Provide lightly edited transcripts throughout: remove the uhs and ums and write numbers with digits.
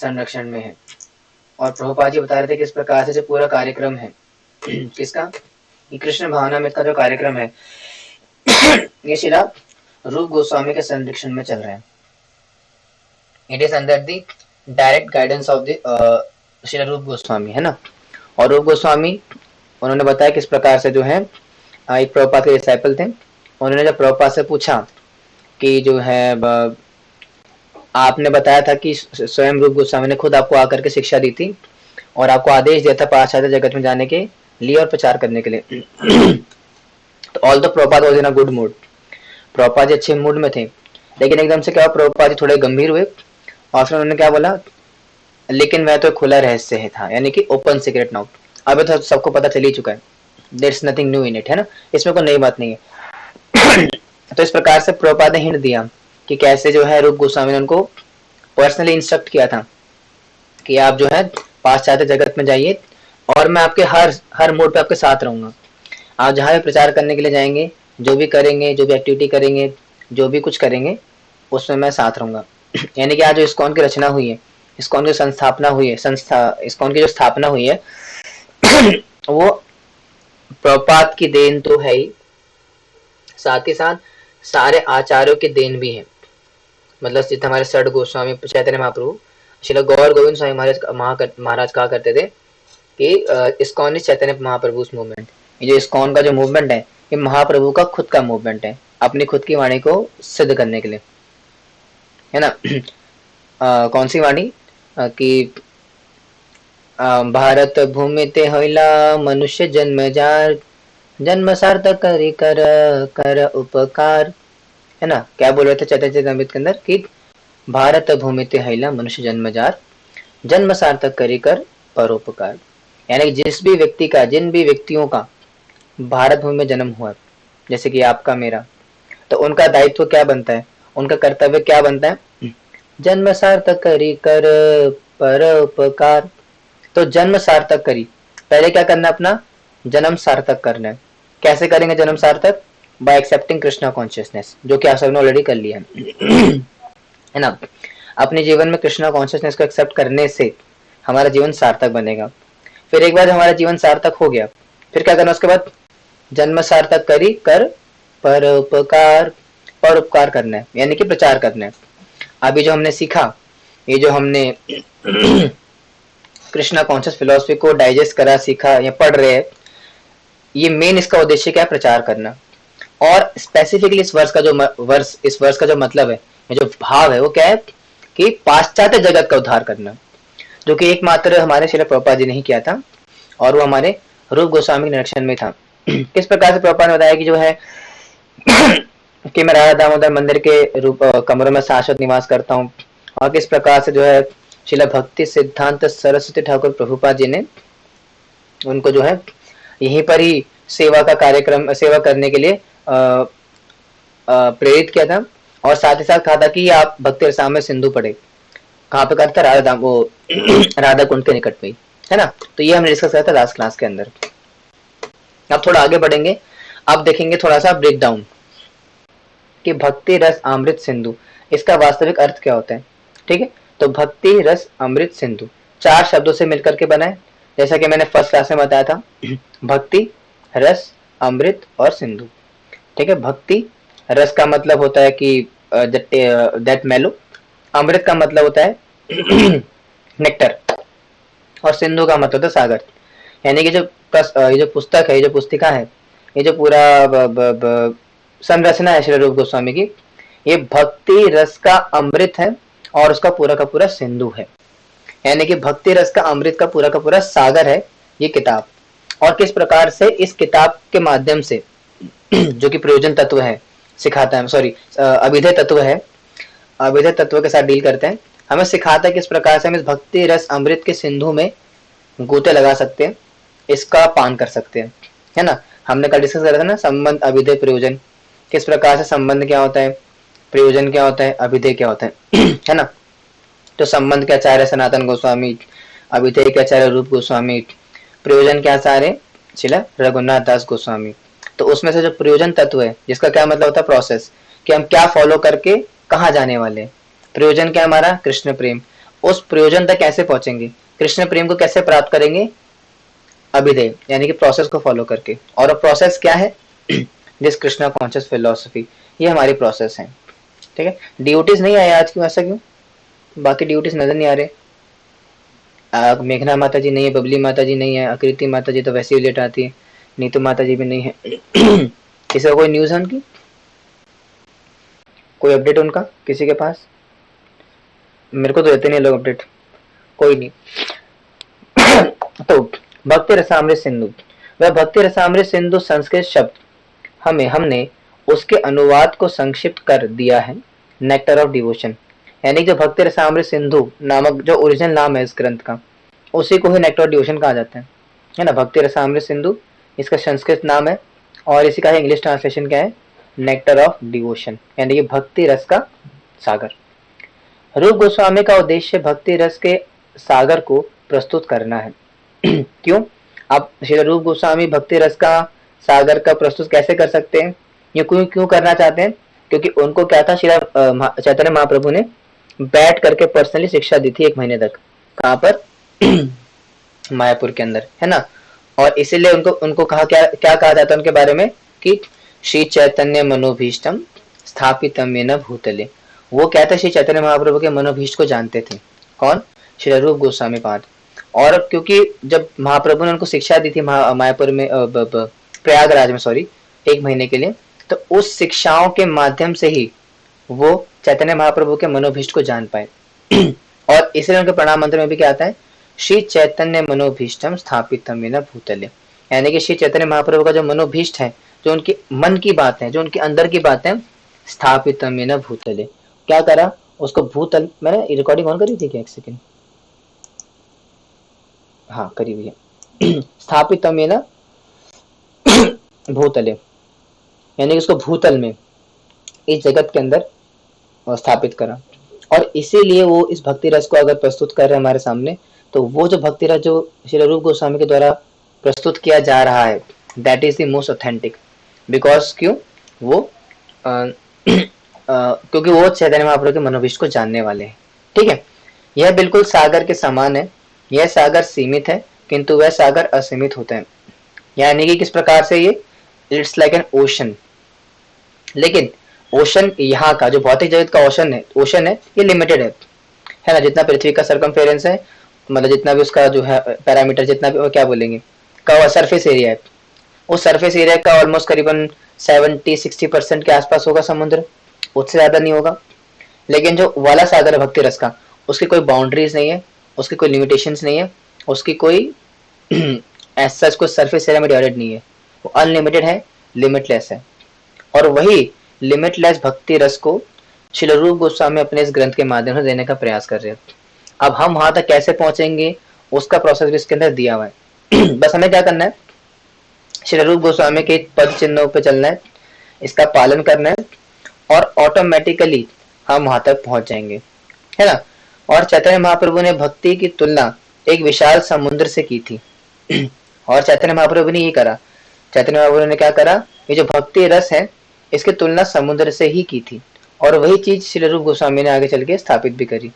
संरक्षण में है। और प्रभुपाद जी बता रहे थे कि इस प्रकार से जो पूरा कार्यक्रम है किसका, ये कृष्ण भावनामृत का जो कार्यक्रम है ये श्रीला रूप गोस्वामी के संरक्षण में चल रहा है। It is under the direct guidance of the Srila Rupa Goswami, है ना। और रूप गोस्वामी उन्होंने बताया किस प्रकार से जो है एक प्रभुपाद के डिसाइपल थे। उन्होंने जब प्रभुपाद से पूछा कि जो है आपने बताया था कि स्वयं रूप गोस्वामी ने खुद आपको आकर के शिक्षा दी थी और आपको आदेश दिया था पाश्चात्य जगत में जाने के लिए और प्रचार करने के लिए। तो all the Prabhupada was in a good mood, Prabhupada ji अच्छे मूड में थे। लेकिन एकदम से क्या हुआ, प्रभुपाद जी थोड़े गंभीर हुए और फिर उन्होंने क्या बोला, लेकिन वह तो खुला रहस्य है था, यानी कि ओपन सीक्रेट नाउ, अभी तो सबको पता चल ही चुका है, there is nothing new in it, है ना, इसमें कोई नई बात नहीं है। तो इस प्रकार से प्रभुपाद ने हिंट दिया कि कैसे जो है रूप गोस्वामी ने उनको पर्सनली इंस्ट्रक्ट किया था कि आप जो है पाश्चात्य जगत में जाइए और मैं आपके हर मोड पे आपके साथ रहूंगा। आप जहाँ भी प्रचार करने के लिए जाएंगे, जो भी करेंगे, जो भी एक्टिविटी करेंगे, जो भी कुछ करेंगे, उसमें मैं साथ रहूंगा। यानी कि आज जो इस्कॉन की रचना हुई है, इस्कॉन की संस्थापना हुई है, इस्कॉन की जो स्थापना हुई है वो प्रभुपाद की देन तो है ही, साथ ही साथ सारे आचार्यों की देन भी है। मतलब जितने हमारे सठ गोस्वामी चैतन्य महाप्रभु श्रील गौर गोविंद स्वामी महाराज कहा करते थे कि ISKCON is Chaitanya Mahaprabhu movement. ये जो इस्कॉन का जो मूवमेंट है ये महाप्रभु का खुद का मूवमेंट है, अपनी खुद की वाणी को सिद्ध करने के लिए, है ना। कौन सी वाणी कि भारत भूमि ते होइला मनुष्य जन्म जार, जन्म सार्थक करी कर कर उपकार, है ना। क्या बोल रहे थे चैतन्य चरितामृत के अंदर कि भारत भूमि ते हैला मनुष्य जन्म जार, जन्म सार्थक करी कर परोपकार। यानी जिस भी व्यक्ति का, जिन भी व्यक्तियों का भारत भूमि में जन्म हुआ, जैसे कि आपका मेरा, तो उनका दायित्व क्या बनता है, उनका कर्तव्य क्या बनता है, जन्म सार्थक करी कर परोपकार। तो जन्म सार्थक करी, पहले क्या करना है, अपना जन्म सार्थक करना है। कैसे करेंगे जन्म सार्थक, बाय एक्सेप्टिंग कृष्णा कॉन्शियसनेस, जो कि आप सबने ऑलरेडी कर लिया है ना। अपने जीवन में कृष्णा कॉन्शियसनेस को एक्सेप्ट करने से हमारा जीवन सार्थक बनेगा। फिर एक बार हमारा जीवन सार्थक हो गया, फिर क्या करना, उसके बाद जन्म सार्थक करी कर परोपकार, परोपकार करना है, यानी कि प्रचार करना है। अभी जो हमने सीखा, ये जो हमने कृष्णा कॉन्शियस फिलोसफी को डाइजेस्ट करा, सीखा या पढ़ रहे हैं, ये मेन इसका उद्देश्य क्या है, प्रचार करना। और स्पेसिफिकली इस वर्ष का जो मतलब है, ये जो भाव है वो क्या है कि पाश्चात्य जगत का उद्धार करना, जो कि एकमात्र हमारे श्रील प्रभुपाद जी ने ही किया था और वो हमारे रूप गोस्वामी के निरीक्षण में था। किस प्रकार से प्रभुपाद ने बताया कि जो है कि मैं राधा दामोदर मंदिर के रूप कमरों में शाश्वत निवास करता हूँ, और किस प्रकार से जो है श्रील भक्ति सिद्धांत सरस्वती ठाकुर प्रभुपाद जी ने उनको जो है यहीं पर ही सेवा का कार्यक्रम, सेवा करने के लिए प्रेरित किया था। और साथ ही साथ कहा था कि आप भक्ति रसामृत सिंधु पढ़े, कहाँ पे करता, राधा वो राधा कुंड के निकट में, है ना। तो ये हमने डिस्कस किया था लास्ट क्लास के अंदर। अब थोड़ा आगे बढ़ेंगे, अब देखेंगे थोड़ा सा ब्रेक डाउन कि भक्ति रस अमृत सिंधु, इसका वास्तविक अर्थ क्या होता है। ठीक है, तो भक्ति रस अमृत सिंधु 4 शब्दों से मिलकर के बना है, जैसा कि मैंने फर्स्ट क्लास में बताया था, भक्ति रस अमृत और सिंधु। ठीक है, भक्ति रस का मतलब होता है कि दैट मेलो, अमृत का मतलब होता है नेक्टर, और सिंधु का मतलब होता है सागर। यानी कि ये जो पुस्तक है, ये जो पुस्तिका है, ये जो पूरा संरचना है श्री रूप गोस्वामी की, ये भक्ति रस का अमृत है और उसका पूरा का पूरा सिंधु है। यानी कि भक्ति रस का अमृत का पूरा सागर है ये किताब। और किस प्रकार से इस किताब के माध्यम से जो कि प्रयोजन तत्व है सिखाता है, सॉरी अभिधेय तत्व है, अभिधेय तत्व के साथ डील करते हैं, हमें सिखाता है किस प्रकार से हम इस भक्ति रस अमृत के सिंधु में गोते लगा सकते हैं, इसका पान कर सकते हैं, है ना। हमने कल डिस्कस करा था ना, संबंध अभिधेय प्रयोजन, किस प्रकार से संबंध क्या होता है, प्रयोजन क्या होता है, अभिधेय क्या होता है है ना। तो संबंध के आचार्य सनातन गोस्वामी, अभिधेय के आचार्य रूप गोस्वामी, प्रयोजन के आचार्य श्रील रघुनाथ दास गोस्वामी। तो उसमें से जो प्रयोजन तत्व है, जिसका क्या मतलब होता है, प्रोसेस, कि हम क्या फॉलो करके कहाँ जाने वाले हैं। प्रयोजन क्या हमारा, कृष्ण प्रेम, उस प्रयोजन तक कैसे पहुंचेंगे, कृष्ण प्रेम को कैसे प्राप्त करेंगे, अभिधेय यानी कि प्रोसेस को फॉलो करके। और प्रोसेस क्या है, दिस कृष्णा कॉन्शियस फिलोसफी, ये हमारी प्रोसेस है। ठीक है, ड्यूटीज नहीं आए आज, क्यों ऐसा क्यों, बाकी ड्यूटीज नजर नहीं आ रहे। मेघना माता जी नहीं है, बबली माता जी नहीं है, आकृति माता जी तो वैसे ही लेट आती है, नीतू माता जी भी नहीं है। किसी का कोई न्यूज है उनकी, कोई अपडेट उनका किसी के पास? मेरे को तो देते नहीं लोग अपडेट, कोई नहीं। तो भक्ति रसामृत सिंधु, वह भक्ति रसामृत सिंधु संस्कृत शब्द हमने उसके अनुवाद को संक्षिप्त कर दिया है नेक्टर ऑफ डिवोशन। यानी जो भक्ति रसामृत सिंधु नामक जो ओरिजिनल नाम है इस ग्रंथ का, उसी को ही नेक्टर ऑफ डिवोशन कहा जाता है ना। भक्ति रसामृत सिंधु इसका संस्कृत नाम है, और इसी का इंग्लिश ट्रांसलेशन क्या है, नेक्टर ऑफ डिवोशन, यानी कि भक्ति रस का सागर। रूप गोस्वामी का उद्देश्य भक्ति रस के सागर को प्रस्तुत करना है। क्यों, आप श्री रूप गोस्वामी भक्ति रस का सागर का प्रस्तुत कैसे कर सकते हैं, ये क्यों क्यों करना चाहते हैं, क्योंकि उनको क्या था, श्री चैतन्य महाप्रभु ने बैठ करके पर्सनली शिक्षा दी थी 1 महीने तक, कहाँ पर, मायापुर के अंदर, है ना। और इसीलिए उनको उनको कहा, क्या क्या कहा जाता है उनके बारे में, कि श्री चैतन्य मनोभीष्टम स्थापितम येन भूतले। वो क्या था, श्री चैतन्य महाप्रभु के मनोभीष्ट को जानते थे, कौन, श्री रूप गोस्वामी पाद। और क्योंकि जब महाप्रभु ने उनको शिक्षा दी थी मायापुर में, प्रयागराज में, सॉरी, 1 महीने के लिए, तो उस शिक्षाओं के माध्यम से ही वो चैतन्य महाप्रभु के मनोभीष्ट को जान पाए। और इसलिए उनके प्रणाम मंत्र में भी क्या आता है, श्री चैतन्य मनोभीष्टम स्थापितम येन भूतले, यानी कि श्री चैतन्य महाप्रभु का जो मनोभीष्ट है, जो उनके मन की बात है, जो उनके अंदर की बात है, स्थापितम येन भूतले, क्या करा उसको भूतल, मैंने रिकॉर्डिंग ऑन करी थी क्या, 1 सेकेंड, हाँ करी हुई है। स्थापितम येन भूतले, यानी कि उसको भूतल में, इस जगत के अंदर स्थापित करा। और इसीलिए वो इस भक्ति रस को अगर प्रस्तुत कर रहे हैं हमारे सामने, तो वो जो भक्ति रस जो श्री रूप गोस्वामी के द्वारा प्रस्तुत किया जा रहा है, that is the most authentic, because क्यों, वो क्योंकि वो चैतन्य महाप्रभु के मनोभीष्ट को जानने वाले हैं। ठीक है, यह बिल्कुल सागर के समान है, यह सागर सीमित है किंतु वह सागर असीमित होता है। यानी कि किस प्रकार से, ये इट्स लाइक एन ओशन, लेकिन ओशन यहाँ का जो भौतिक जगत का ओशन है ये लिमिटेड है ना। जितना पृथ्वी का सर्कमफेरेंस है, मतलब जितना भी उसका जो है पैरामीटर, जितना भी क्या बोलेंगे, का सरफेस एरिया है, उस सरफेस एरिया का ऑलमोस्ट करीबन 70-60% के आसपास होगा समुद्र, उससे ज्यादा नहीं होगा। लेकिन जो वाला सागर है भक्ति रस का, उसकी कोई बाउंड्रीज नहीं है, उसकी कोई लिमिटेशंस नहीं है, उसकी कोई ऐसा कोई सरफेस एरिया में डिवाइडेड नहीं है, वो अनलिमिटेड है, लिमिटलेस है। और वही लिमिटलेस भक्ति रस को श्री रूप गोस्वामी अपने इस ग्रंथ के माध्यम से देने का प्रयास कर रहे हैं। अब हम वहां तक कैसे पहुंचेंगे, उसका प्रोसेस भी इसके अंदर दिया हुआ है। बस हमें क्या करना है, श्री रूप गोस्वामी के पद चिन्हों पे चलना है, इसका पालन करना है, और ऑटोमेटिकली हम वहां तक पहुंच जाएंगे, है ना। और चैतन्य महाप्रभु ने भक्ति की तुलना एक विशाल समुद्र से की थी। और चैतन्य महाप्रभु ने ये करा, चैतन्य महाप्रभु ने क्या करा, ये जो भक्ति रस है इसकी तुलना समुद्र से ही की थी। और वही चीज श्री रूप गोस्वामी ने आगे चल के स्थापित भी करी।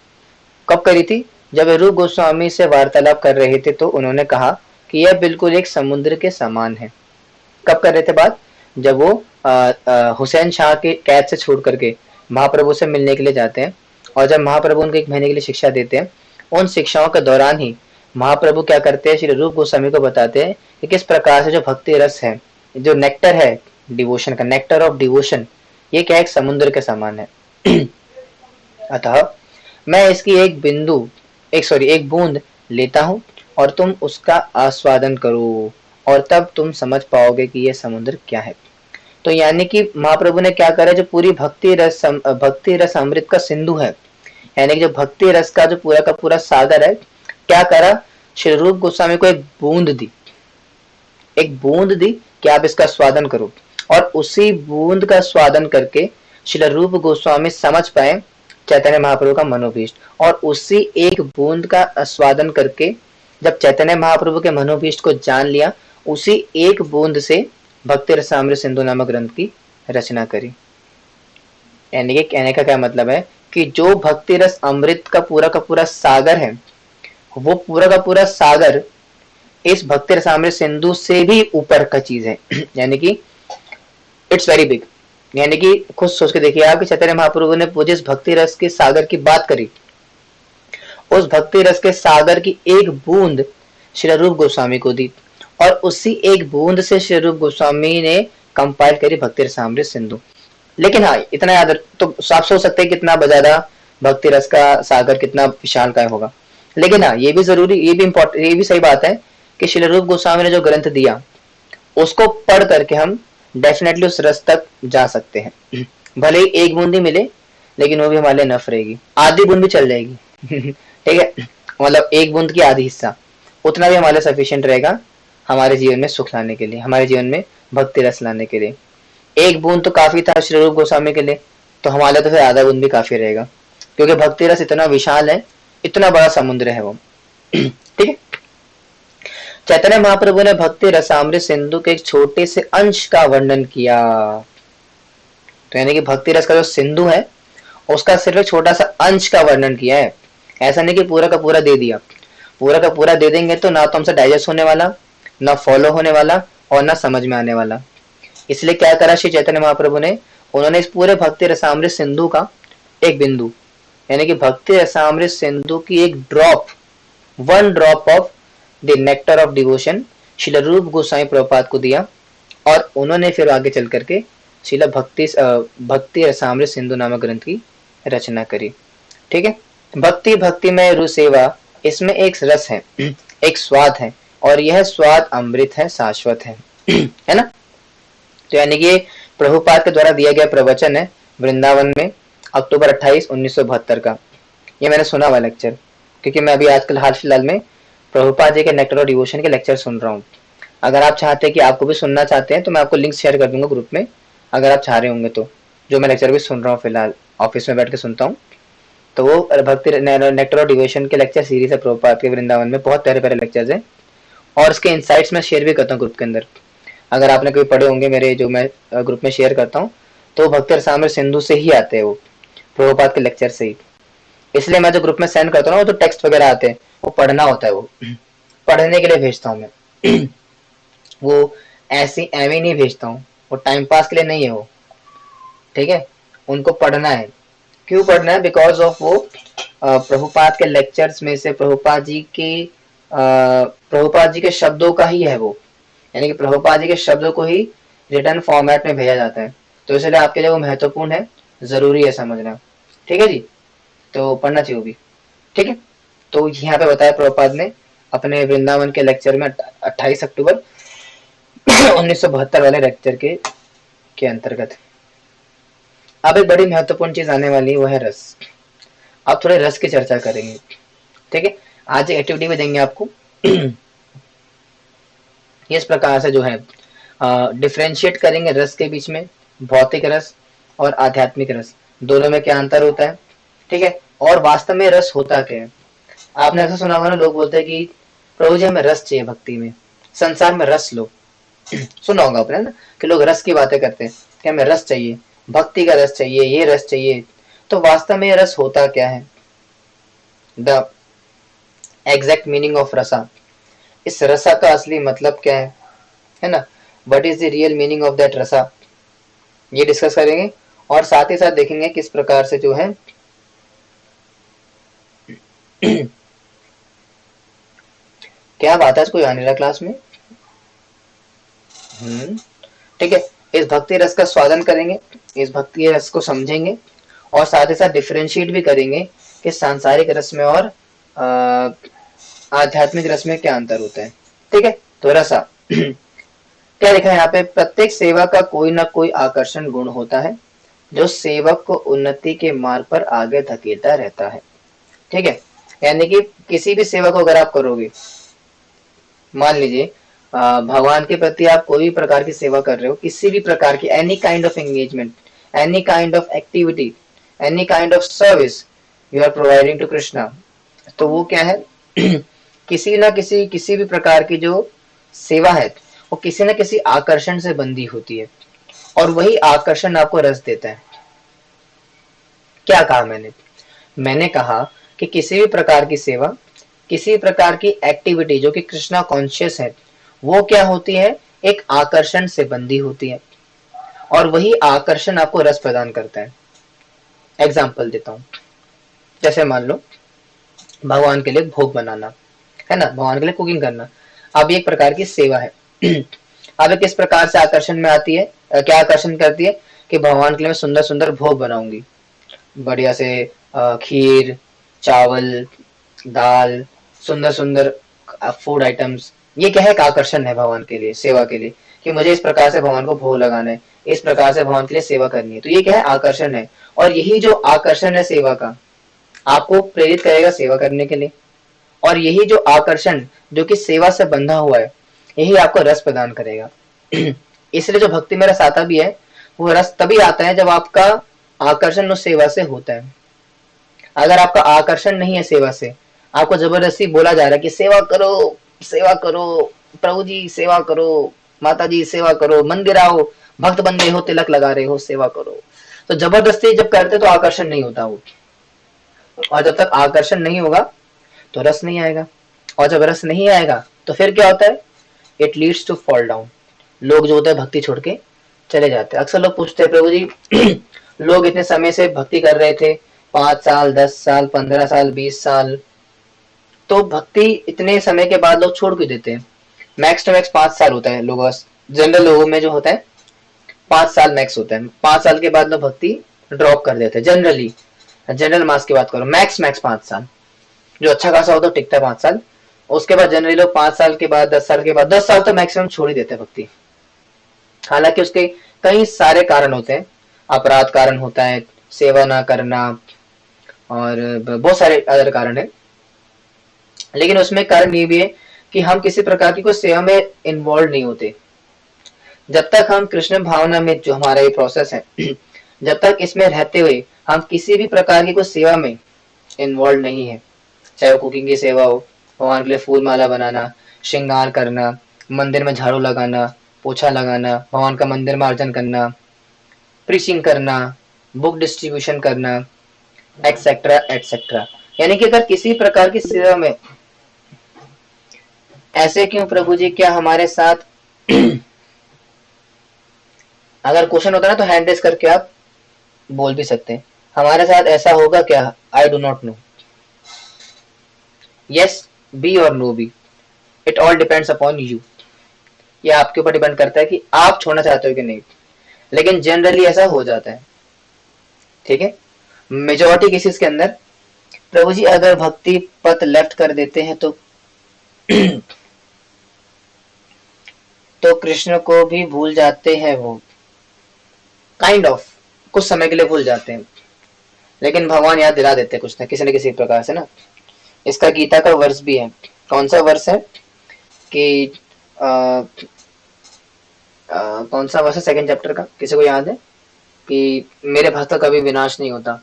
कब करी थी, जब रूप गोस्वामी से वार्तालाप कर रहे थे तो उन्होंने कहा कि यह बिल्कुल एक समुद्र के समान है। कब कर रहे थे बात, जब वो हुसैन शाह के कैद से छोड़ करके महाप्रभु से मिलने के लिए जाते हैं, और जब महाप्रभु उनको 1 महीने के लिए शिक्षा देते हैं, उन शिक्षाओं के दौरान ही महाप्रभु क्या करते हैं, श्री रूप गोस्वामी को बताते हैं कि किस प्रकार से जो भक्ति रस है, जो नेक्टर है डिवोशन का, नेक्टर ऑफ डिवोशन, ये क्या एक समुद्र के समान है। अतः मैं इसकी एक बूंद लेता हूँ और तुम उसका आस्वादन करो, और तब तुम समझ पाओगे कि यह समुद्र क्या है। तो यानी कि महाप्रभु ने क्या करा, जो पूरी भक्ति रस अमृत का सिंधु है, यानी कि जो भक्ति रस का जो पूरा का पूरा सागर है, क्या करा, श्री रूप गोस्वामी को एक बूंद दी कि आप इसका स्वादन करो। और उसी बूंद का स्वादन करके श्री रूप गोस्वामी समझ पाए चैतन्य महाप्रभु का मनोभीष्ट, और उसी एक बूंद का स्वादन करके जब चैतन्य महाप्रभु के मनोभीष्ट को जान लिया, उसी एक बूंद से भक्ति रसामृत सिंधु नामक ग्रंथ की रचना करी। यानी कि कहने का क्या मतलब है कि जो भक्ति रस अमृत का पूरा सागर है, वो पूरा का पूरा सागर इस भक्ति रसामृत सिंधु से भी ऊपर का चीज है। यानी कि इट्स वेरी बिग। यानी कि खुद सोच के देखिए आप कि चैतन्य महाप्रभु ने वो जिस भक्ति रस के सागर की बात करी, उस भक्ति रस के सागर की एक बूंद श्री रूप गोस्वामी को दी, और उसी एक बूंद से श्री रूप गोस्वामी ने कंपाइल करी भक्ति रसामृत सिंधु। लेकिन हाँ, इतना याद तो आप सोच सकते हैं कितना ज्यादा भक्ति रस का सागर कितना विशाल का होगा। लेकिन हाँ, ये भी जरूरी, ये भी इम्पोर्टेंट, ये भी सही बात है कि श्री रूप गोस्वामी ने जो ग्रंथ दिया उसको पढ़ करके हम डेफिनेटली उस रस तक जा सकते हैं। भले ही एक बूंद ही मिले, लेकिन वो भी हमारे लिए नफ रहेगी, आधी बूंद भी चल जाएगी। ठीक है, मतलब एक बूंद की आधी हिस्सा, उतना भी हमारे सफिशिएंट रहेगा हमारे जीवन में सुख लाने के लिए, हमारे जीवन में भक्ति रस लाने के लिए। एक बूंद तो काफी था श्री रूप गोस्वामी के लिए, तो हमारे तो फिर आधा बूंद भी काफी रहेगा, क्योंकि भक्ति रस इतना विशाल है, इतना बड़ा समुद्र है वो। ठीक है, चैतन्य महाप्रभु ने भक्ति रसामृत सिंधु के एक छोटे से अंश का वर्णन किया। तो यानी कि भक्ति रस का जो सिंधु है उसका सिर्फ एक छोटा सा अंश का वर्णन किया है। ऐसा नहीं कि पूरा का पूरा दे दिया, पूरा का पूरा दे देंगे तो ना तो हमसे डाइजेस्ट होने वाला, ना फॉलो होने वाला, और ना समझ में आने वाला। इसलिए क्या करा श्री चैतन्य महाप्रभु ने, उन्होंने इस पूरे भक्ति रसामृत सिंधु का एक बिंदु, यानी कि भक्ति रसामृत सिंधु की एक drop, one drop of the nectar of devotion Srila रूप गोस्वामी प्रभुपाद को दिया, और उन्होंने फिर आगे चल करके श्रील भक्ति रसामृत सिंधु नामक ग्रंथ की रचना करी। ठीक है, भक्ति भक्तिमय रु सेवा, इसमें एक रस है, एक स्वाद है, और यह स्वाद अमृत है, शाश्वत है। है ना। तो यानी कि प्रभुपाद के द्वारा दिया गया प्रवचन है वृंदावन में अक्टूबर 28, 1972 का। ये मैंने सुना हुआ लेक्चर, क्योंकि मैं अभी आजकल हाल फिलहाल में प्रभुपाद जी के नेक्टर ऑफ डिवोशन के लेक्चर सुन रहा हूँ। अगर आप चाहते हैं कि आपको भी सुनना चाहते हैं तो मैं आपको लिंक शेयर कर दूंगा ग्रुप में, अगर आप चाह रहे होंगे तो। जो मैं लेक्चर भी सुन रहा हूँ फिलहाल, ऑफिस में बैठ के सुनता हूँ, तो वो भक्ति नेक्टर ऑफ डिवोशन के लेक्चर सीरीज है प्रभुपाद के वृंदावन में, बहुत प्यारे प्यारे लेक्चर्स हैं, और उसके इनसाइट्स मैं शेयर भी करता हूँ ग्रुप के अंदर। अगर आपने कोई पढ़े होंगे मेरे, जो मैं ग्रुप में शेयर करता हूँ, तो भक्ति रसामृत सिंधु से ही आते हैं, वो प्रभुपाद के लेक्चर से ही। इसलिए मैं जो ग्रुप में सेंड करता हूँ वो तो टेक्स्ट वगैरह आते हैं, वो पढ़ना होता है, वो पढ़ने के लिए भेजता हूँ मैं। वो ऐसी एवं नहीं भेजता हूँ, वो टाइम पास के लिए नहीं है वो। ठीक है, उनको पढ़ना है। क्यों पढ़ना है? बिकॉज ऑफ वो प्रभुपाद के लेक्चर्स में से प्रभुपाद जी के शब्दों का ही है वो, यानी कि प्रभुपाद जी के शब्दों को ही रिटर्न फॉर्मेट में भेजा जाता है, तो इसलिए आपके लिए वो महत्वपूर्ण है, जरूरी है समझना। ठीक है जी, तो पढ़ना चाहिए वो भी। ठीक है, तो यहाँ पे बताया प्रभुपाद ने अपने वृंदावन के लेक्चर में 28 अक्टूबर 1972 वाले लेक्चर के अंतर्गत। अब एक बड़ी महत्वपूर्ण चीज आने वाली है, वो है रस। अब थोड़े रस की चर्चा करेंगे। ठीक है, आज एक एक्टिविटी भी देंगे आपको। इस प्रकार से जो है डिफरेंशिएट करेंगे रस के बीच में, भौतिक रस और आध्यात्मिक रस, दोनों में क्या अंतर होता है। ठीक है, और वास्तव में रस होता क्या है। आपने ऐसा सुना होगा ना, लोग बोलते हैं कि प्रभु जी हमें रस चाहिए भक्ति में, संसार में रस लो। सुना होगा आपने ना कि लोग रस की बातें करते हैं कि हमें रस चाहिए, भक्ति का रस चाहिए, ये रस चाहिए। तो वास्तव में रस होता क्या है? द एग्जैक्ट मीनिंग ऑफ रसा, इस रसा का असली मतलब क्या है ना, what is the real meaning of that रसा, ये डिस्कस करेंगे। और साथ ही साथ देखेंगे किस प्रकार से जो है क्या बात है, कोई आने रहा क्लास में। ठीक है, इस भक्ति रस का स्वादन करेंगे, इस भक्ति रस को समझेंगे, और साथ ही साथ डिफरेंशिएट भी करेंगे कि सांसारिक रस में और आध्यात्मिक रस में क्या अंतर होता है। ठीक है, तो रसा क्या लिखा है यहाँ पे? प्रत्येक सेवा का कोई ना कोई आकर्षण गुण होता है जो सेवक को उन्नति के मार्ग पर आगे धकेलता रहता है। ठीक है, यानी कि किसी भी सेवा को अगर आप करोगे, मान लीजिए भगवान के प्रति आप कोई भी प्रकार की सेवा कर रहे हो, किसी भी प्रकार की, any kind of engagement, any kind of activity, any kind of service you are providing to Krishna, तो वो क्या है? किसी ना किसी भी प्रकार की जो सेवा है वो किसी न किसी आकर्षण से बंधी होती है, और वही आकर्षण आपको रस देता है। क्या कहा मैंने कहा कि किसी भी प्रकार की सेवा, किसी प्रकार की एक्टिविटी जो कि कृष्णा कॉन्शियस है, वो क्या होती है, एक आकर्षण से बंधी होती है, और वही आकर्षण आपको रस प्रदान करता है। एग्जाम्पल देता हूँ, जैसे मान लो भगवान के लिए भोग बनाना है ना, भगवान के लिए कुकिंग करना, अब ये एक प्रकार की सेवा है। अब ये किस प्रकार से आकर्षण में आती है, क्या आकर्षण करती है कि भगवान के लिए मैं सुंदर सुंदर भोग बनाऊंगी, बढ़िया से खीर, चावल, दाल, सुंदर सुंदर फूड आइटम्स। ये क्या है, एक आकर्षण है भगवान के लिए, सेवा के लिए, कि मुझे इस प्रकार से भगवान को भोग लगाना है, इस प्रकार से भगवान के लिए सेवा करनी है। तो ये क्या है, आकर्षण है। और यही जो आकर्षण है सेवा का, आपको प्रेरित करेगा सेवा करने के लिए, और यही जो आकर्षण जो कि सेवा से बंधा हुआ है, यही आपको रस प्रदान करेगा। इसलिए जो भक्ति में रस आता भी है, वो रस तभी आता है जब आपका आकर्षण उस सेवा से होता है। अगर आपका आकर्षण नहीं है सेवा से, आपको जबरदस्ती बोला जा रहा है कि सेवा करो, सेवा करो, प्रभु जी सेवा करो, माता जी सेवा करो, मंदिर आओ, भक्त बन गए हो, तिलक लगा रहे हो, सेवा करो, तो जबरदस्ती जब करते तो आकर्षण नहीं होता वो। और जब तक आकर्षण नहीं होगा तो रस नहीं आएगा, और जब रस नहीं आएगा तो फिर क्या होता है, it leads to fall down. लोग जो होते हैं भक्ति छोड़ के चले जाते हैं। अक्सर लोग पूछते हैं, प्रभु जी लोग इतने समय से भक्ति कर रहे थे, 5 साल, 10 साल, 15 साल, 20 साल, तो भक्ति इतने समय के बाद लोग छोड़ क्यों देते हैं? मैक्स टू मैक्स 5 साल होता है लोगों, जनरल लोगों में जो होता है 5 साल मैक्स होता है। 5 साल के बाद लोग भक्ति ड्रॉप कर देते हैं जनरली, जनरल मास की बात करो, मैक्स मैक्स 5 साल, जो अच्छा खासा होता है टिकता है 5 साल। उसके बाद जनरली लोग 5 साल के बाद, 10 साल के बाद, 10 साल तो मैक्सिमम छोड़ ही देते हैं भक्ति। हालांकि उसके कई सारे कारण होते हैं, अपराध कारण होता है, सेवा ना करना, और बहुत सारे अदर कारण है। लेकिन उसमें कारण ये भी है कि हम किसी प्रकार की कोई सेवा में इन्वॉल्व नहीं होते। जब तक हम कृष्ण भावना में, जो हमारा ये प्रोसेस है, जब तक इसमें रहते हुए हम किसी भी प्रकार की कोई सेवा में इन्वॉल्व नहीं है, चाहे वो कुकिंग की सेवा हो, भगवान के लिए फूल माला बनाना, श्रृंगार करना, मंदिर में झाड़ू लगाना, पोछा लगाना, भगवान का मंदिर में अर्चन करना, प्रीचिंग करना, बुक डिस्ट्रीब्यूशन करना, एक्सेट्रा एक्सेट्रा। यानी कि अगर किसी प्रकार की सेवा में, ऐसे क्यों प्रभु जी, क्या हमारे साथ अगर क्वेश्चन होता है ना तो हैंड रेस करके आप बोल भी सकते हैं, हमारे साथ ऐसा होगा क्या, I do not know, yes B और no B, it all depends upon you. ये आपके ऊपर डिपेंड करता है कि आप छोड़ना चाहते हो कि नहीं, लेकिन जनरली ऐसा हो जाता है। ठीक है, मेजोरिटी केसेस के अंदर प्रभु जी अगर भक्ति पथ लेफ्ट कर देते हैं तो तो कृष्ण को भी भूल जाते हैं वो, काइंड ऑफ कुछ समय के लिए भूल जाते हैं, लेकिन भगवान याद दिला देते हैं कुछ ना किसी प्रकार से ना। इसका गीता का वर्ष भी है। कौन सा वर्ष है कि कौन सा वर्ष है सेकंड चैप्टर का, किसी को याद है? कि मेरे भक्त का कभी विनाश नहीं होता,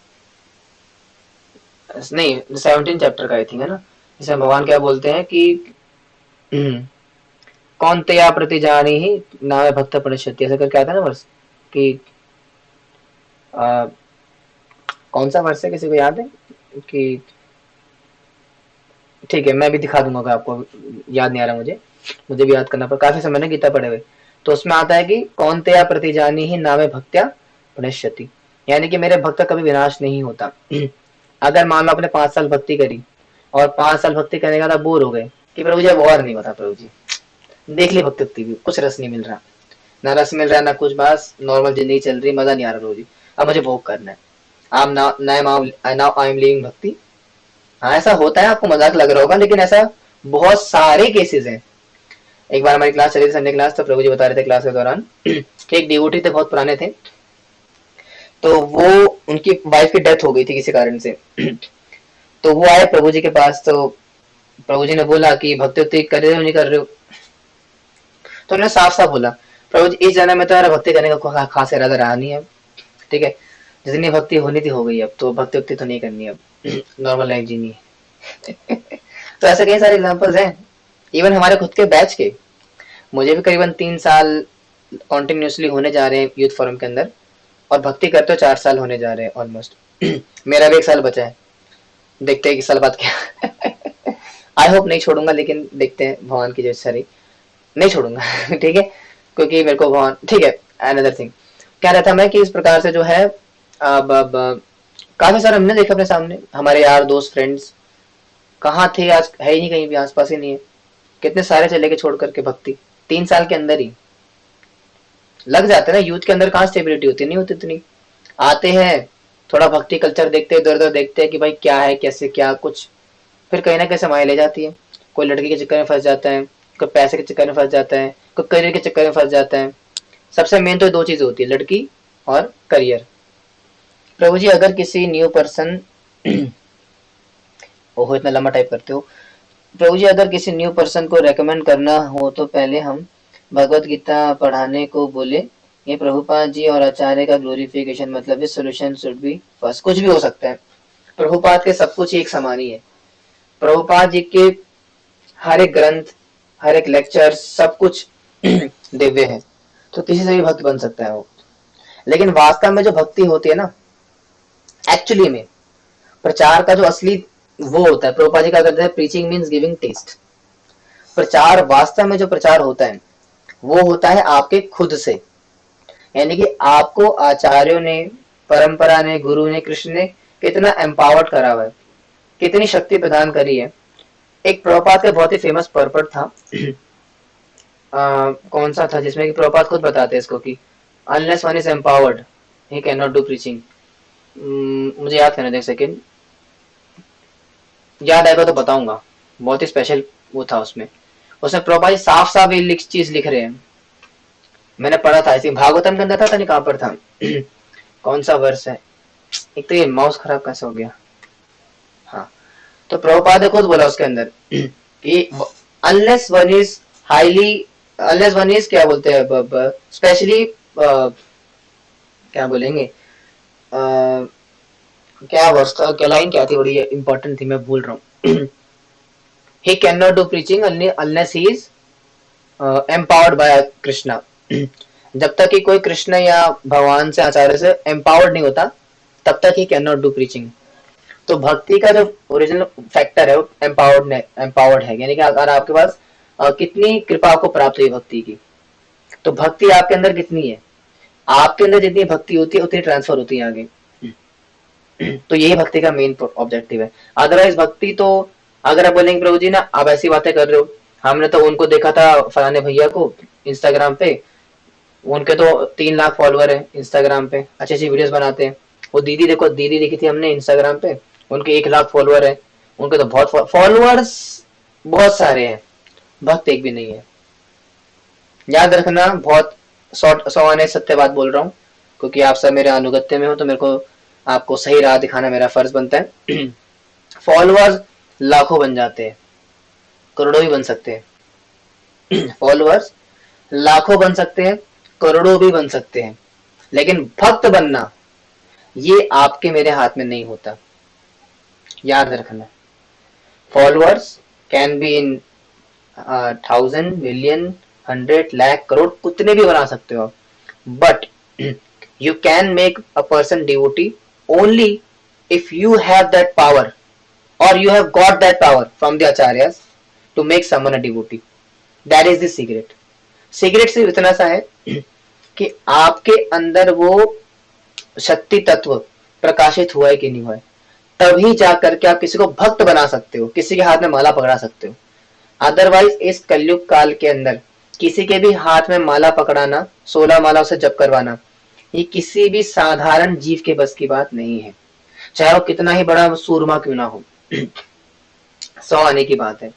नहीं 17 चैप्टर का आई थिंक है ना, इसमें भगवान क्या बोलते हैं कि कौन तया प्रति जानी ही नामे भक्त परिषति, ऐसा करके आता है ना वर्ष कि कौन सा वर्ष है, किसी को याद है कि? ठीक है, मैं भी दिखा दूंगा अगर आपको याद नहीं आ रहा, मुझे भी याद करना पर काफी समय ने गीता पढ़े हुए। तो उसमें आता है कि कौन तया प्रति जानी ही नामे भक्त्या प्रणश्यति, यानी कि मेरे भक्त का कभी विनाश नहीं होता। अगर मान लो आपने 5 साल भक्ति करी और 5 साल भक्ति करने के बाद बोर हो गए कि प्रभु जी अब और नहीं बता, प्रभु जी देख ली भक्ति भी, कुछ रस नहीं मिल रहा, ना रस मिल रहा है ना कुछ, बस नॉर्मल जिंदगी चल रही, मजा नहीं आ रहा प्रभु जी, अब मुझे भोग करना है, नाउ आई एम लिविंग भक्ति। हाँ ऐसा होता है, आपको मजाक लग रहा होगा, लेकिन ऐसा बहुत सारे केसेस हैं। एक बार हमारी क्लास चली थी, संडे क्लास, तो प्रभु जी बता रहे थे क्लास के दौरान कि एक डिवोटी थे, बहुत पुराने थे, तो वो उनकी वाइफ की डेथ हो गई थी किसी कारण से। तो वो आए प्रभु जी के पास, तो प्रभु जी ने बोला कि भक्ति उक्ति कर रहे हो नहीं कर रहे हो? तो उन्होंने साफ साफ बोला, प्रभु जी इस जन्म में तो मेरा भक्ति करने का खास इरादा रहा नहीं है, ठीक है, जितनी भक्ति होनी थी हो गई, अब तो भक्ति उक्ति तो नहीं करनी, अब नॉर्मल लाइफ जीनी है। तो ऐसे कई सारे एग्जांपल्स हैं, इवन हमारे खुद के बैच के, मुझे भी करीबन 3 साल कॉन्टिन्यूसली होने जा रहे हैं यूथ फोरम के अंदर, और भक्ति करते 4 साल होने जा रहे हैं ऑलमोस्ट। मेरा भी 1 साल बचा है, देखते हैं 1 साल बाद क्या। आई होप नहीं छोड़ूंगा, लेकिन देखते हैं भगवान की जो इच्छा रही, नहीं छोड़ूंगा। ठीक है, क्योंकि मेरे को भगवान, ठीक है। अनदर थिंग कह रहा था मैं कि इस प्रकार से जो है अब काफी सारे हमने देखा अपने सामने, हमारे यार दोस्त फ्रेंड्स कहाँ थे, आज है ही नहीं, कहीं भी आसपास ही नहीं है। कितने सारे चले गए छोड़ करके भक्ति, 3 साल के अंदर ही लग जाते हैं ना। यूथ के अंदर कहाँ स्टेबिलिटी होती, नहीं होती इतनी। आते हैं, थोड़ा भक्ति कल्चर देखते हैं, इधर उधर देखते हैं कि भाई क्या है कैसे क्या कुछ, फिर कहीं ना कहीं समाये ले जाती है। कोई लड़की के चक्कर में फंस जाता है, कोई पैसे के चक्कर में फंस जाता है, कोई करियर के चक्कर में फंस जाता है। सबसे मेन तो 2 चीजें होती है, लड़की और करियर। प्रभु जी अगर किसी न्यू पर्सन ओहो इतना लंबा टाइप करते हो। प्रभु जी अगर किसी न्यू पर्सन को रेकमेंड करना हो तो पहले हम भगवत गीता पढ़ाने को बोले, ये प्रभुपाद जी और आचार्य का ग्लोरिफिकेशन, मतलब इस सोल्यूशन शुड बी फर्स्ट। कुछ भी हो सकता है, प्रभुपाद के सब कुछ एक समान ही है। प्रभुपाद जी के हर एक ग्रंथ, हर एक लेक्चर, सब कुछ दिव्य है, तो किसी से भी भक्त बन सकता है वो। लेकिन वास्तव में जो भक्ति होती है ना, एक्चुअली में प्रचार का जो असली वो होता है, प्रभुपाद जी का कहते हैं प्रीचिंग मीन्स गिविंग टेस्ट। प्रचार, वास्तव में जो प्रचार होता है वो होता है आपके खुद से, यानी कि आपको आचार्यों ने, परंपरा ने, गुरु ने, कृष्ण ने कितना एम्पावर्ड करा हुआ है, कितनी शक्ति प्रदान करी है। एक प्रभुपाद का बहुत ही फेमस पर्पट था, कौन सा था, जिसमें कि प्रभुपाद खुद बताते हैं इसको कि unless one is empowered he can not do preaching. मुझे याद करने दे एक सेकेंड, याद आएगा तो बताऊंगा। बहुत ही स्पेशल वो था उसमें। उसमें प्रभुपाद साफ साफ ये चीज लिख रहे हैं, मैंने पढ़ा था, इसी भागवतम के अंदर था, नहीं कहाँ पर था। कौन सा वर्ष है, एक तो ये माउस खराब कैसे हो गया। हाँ, तो प्रभुपाद ने खुद बोला उसके अंदर कि unless one is highly, unless one is क्या बोलते हैं स्पेशली, क्या बोलेंगे, क्या वर्ष था, क्या लाइन क्या थी, बड़ी इंपॉर्टेंट थी, मैं भूल रहा हूँ। he cannot do preaching unless he is empowered by Krishna. जब तक कि कोई कृष्ण या भगवान से, आचार्य से एम्पावर्ड नहीं होता, तब तक he can not do preaching. तो भक्ति का जो ओरिजिनल फैक्टर है वो एम्पावर्ड है, यानी कि अगर आपके पास कितनी कृपा आपको प्राप्त हुई भक्ति की, तो भक्ति आपके अंदर कितनी है, आपके अंदर जितनी भक्ति होती है उतनी ट्रांसफर होती है आगे। तो यही भक्ति का मेन ऑब्जेक्टिव है। अदरवाइज भक्ति तो, अगर आप बोलेंगे प्रभु जी ना आप ऐसी बातें कर रहे हो, हमने तो उनको देखा था फलाने भैया को इंस्टाग्राम पे, उनके तो 3 लाख फॉलोअर है इंस्टाग्राम पे, अच्छी अच्छी वीडियोस बनाते हैं। वो दीदी देखो, दीदी देखी थी हमने इंस्टाग्राम पे, उनके 1 लाख फॉलोअर है, उनके तो बहुत फॉलोअर्स बहुत सारे हैं, भक्त एक भी नहीं है। याद रखना, बहुत सौ आने सत्य बात बोल रहा हूँ, क्योंकि आप सब मेरे अनुगत्य में हो, तो मेरे को आपको सही राह दिखाना मेरा फर्ज बनता है। फॉलोअर्स लाखों बन जाते हैं, करोड़ों भी बन सकते हैं। फॉलोअर्स लाखों बन सकते हैं, करोड़ों भी बन सकते हैं, लेकिन भक्त बनना ये आपके मेरे हाथ में नहीं होता। याद रखना, followers can be in 1000 million 100 lakh crore, कितने भी बना सकते हो, but you can make a person devotee only if you have that power, or you have got that power from the acharyas to make someone a devotee. That is the secret. Secret सिर्फ इतना सा है कि आपके अंदर वो शक्ति तत्व प्रकाशित हुआ है कि नहीं हुआ है, तभी जाकर के आप किसी को भक्त बना सकते हो, किसी के हाथ में माला पकड़ा सकते हो। अदरवाइज इस कलयुग काल के अंदर किसी के भी हाथ में माला पकड़ाना, 16 माला उसे जप करवाना, ये किसी भी साधारण जीव के बस की बात नहीं है, चाहे वो कितना ही बड़ा सूरमा क्यों ना हो। 100 आने की बात है,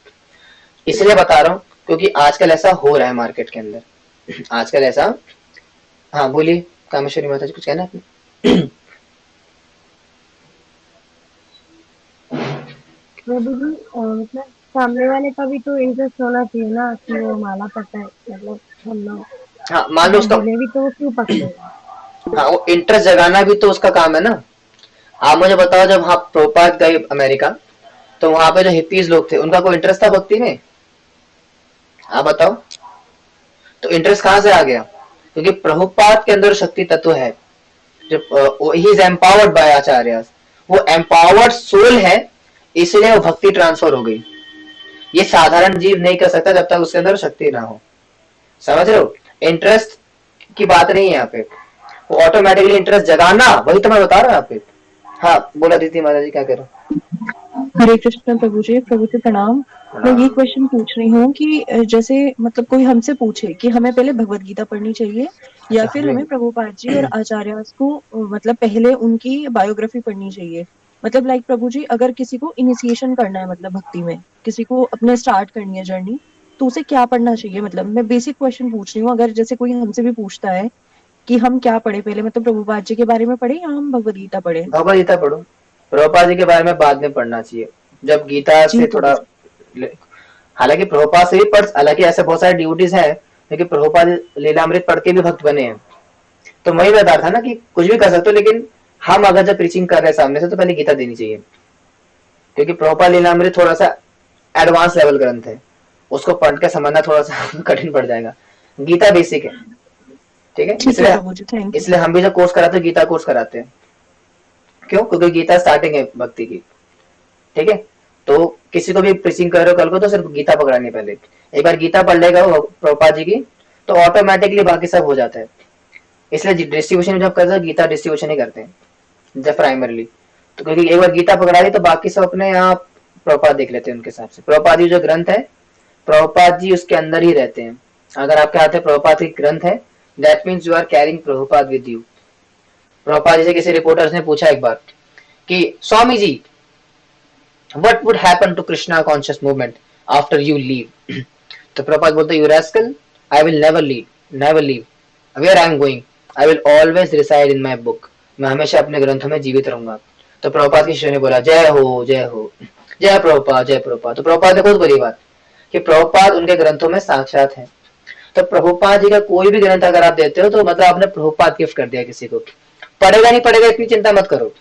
इसलिए बता रहा हूँ क्योंकि आजकल ऐसा हो रहा है मार्केट के अंदर, आजकल ऐसा। हाँ बोलिए कामेश्वरी माता जी, कुछ कहना आपने? प्रभु जी मतलब सामने वाले का भी तो इंटरेस्ट होना चाहिए ना कि वो माला पकड़े, मतलब हम लोग हाँ मान लो अगर उसका, बोले भी तो वो क्यों पकड़ेगा। हाँ वो इंटरेस्ट जगाना भी तो उसका काम है ना। आप मुझे बताओ, जब आप प्रभुपाद गए अमेरिका, तो वहां पे जो हिप्पीज लोग थे, उनका कोई इंटरेस्ट था भक्ति में? आप बताओ, तो इंटरेस्ट कहाँ से आ गया? क्योंकि प्रभुपाद के अंदर शक्ति तत्व है, जब ही इज एम्पावर्ड बाय आचार्य, वो एम्पावर्ड सोल है, इसलिए वो भक्ति ट्रांसफर हो गई। ये साधारण जीव नहीं कर सकता जब तक उसके अंदर शक्ति ना हो। समझ रहे हो? इंटरेस्ट की बात नहीं है यहाँ पे, वो ऑटोमेटिकली इंटरेस्ट जगाना, वही तो मैं बता रहा हूँ यहाँ पे। हाँ बोला दीदी, माता जी क्या करो। हरे कृष्ण प्रभु जी प्रणाम। मैं ये क्वेश्चन पूछ रही हूँ कि जैसे मतलब कोई हमसे पूछे कि हमें पहले भगवत गीता पढ़नी चाहिए या फिर हमें प्रभुपाद जी और आचार्य को मतलब पहले उनकी बायोग्राफी पढ़नी चाहिए। मतलब लाइक प्रभु जी, अगर किसी को इनिशिएशन करना है मतलब भक्ति में, किसी को अपने स्टार्ट करनी है जर्नी, तो उसे क्या पढ़ना चाहिए? मतलब मैं बेसिक क्वेश्चन पूछ रही हूँ। अगर जैसे कोई हमसे भी पूछता है कि हम क्या पढ़े पहले, मतलब प्रभुपाद जी के बारे में पढ़े या हम भगवत गीता पढ़े? भगवत गीता पढ़ो, प्रभुपाद जी के बारे में बाद में पढ़ना चाहिए, जब गीता जी से प्रभु थोड़ा। जी। हालांकि प्रभुपाद से भी पढ़, हालांकि ऐसे बहुत सारे ड्यूटीज है, लेकिन प्रभुपाद लीलामृत पढ़ के भी भक्त बने हैं। तो वही बता था ना कि कुछ भी कर सकते हो, लेकिन हम अगर जब प्रीचिंग कर रहे हैं सामने से तो पहले गीता देनी चाहिए, क्योंकि प्रभुपाद लीलामृत थोड़ा सा एडवांस लेवल ग्रंथ है, उसको पढ़ के समझना थोड़ा सा कठिन पड़ जाएगा। गीता बेसिक है, ठीक है। ठीक है इसलिए प्रभु जी, थैंक यू। इसलिए हम भी जो कोर्स कराते हैं गीता कोर्स कराते हैं। क्यों? क्योंकि गीता स्टार्टिंग है भक्ति की, ठीक है। तो किसी को भी प्रीचिंग कर रहे हो कल को तो सिर्फ गीता पकड़ानी पहले, एक बार गीता पढ़ लेगा वो प्रभुपाद जी की, तो ऑटोमेटिकली बाकी सब हो जाता है। इसलिए डिस्ट्रीब्यूशन जब करते हैं गीता डिस्ट्रीब्यूशन ही करते हैं जब प्राइमरली, तो क्योंकि एक बार गीता पकड़ा दी तो बाकी सब अपने यहाँ प्रभुपाद देख लेते हैं उनके हिसाब से। प्रभुपाद जी जो ग्रंथ है, प्रभुपाद जी उसके अंदर ही रहते हैं। अगर आपके हाथ में प्रभुपाद की ग्रंथ है, that means you are carrying Prabhupada with you. Prabhupada ji से किसी रिपोर्टर्स ने पूछा एक बार कि Swami ji, what would happen to Krishna conscious movement after you leave? तो प्रभुपाद बोलते, you rascal, I will never leave. Where I am going, I will always reside in my book. मैं हमेशा अपने ग्रंथों में जीवित रहूंगा। तो प्रभुपाद के शिष्य ने बोला, जय हो जय हो, जय प्रभुपाद जय प्रभुपाद। तो प्रभुपाद ने खुद बोली बात कि प्रभुपाद उनके ग्रंथों में साक्षात है। तो प्रभुपाद जी का कोई भी ग्रंथ अगर आप देते हो तो मतलब आपने प्रभुपाद गिफ्ट कर दिया किसी को। पढ़ेगा नहीं पढ़ेगा इतनी चिंता मत करो,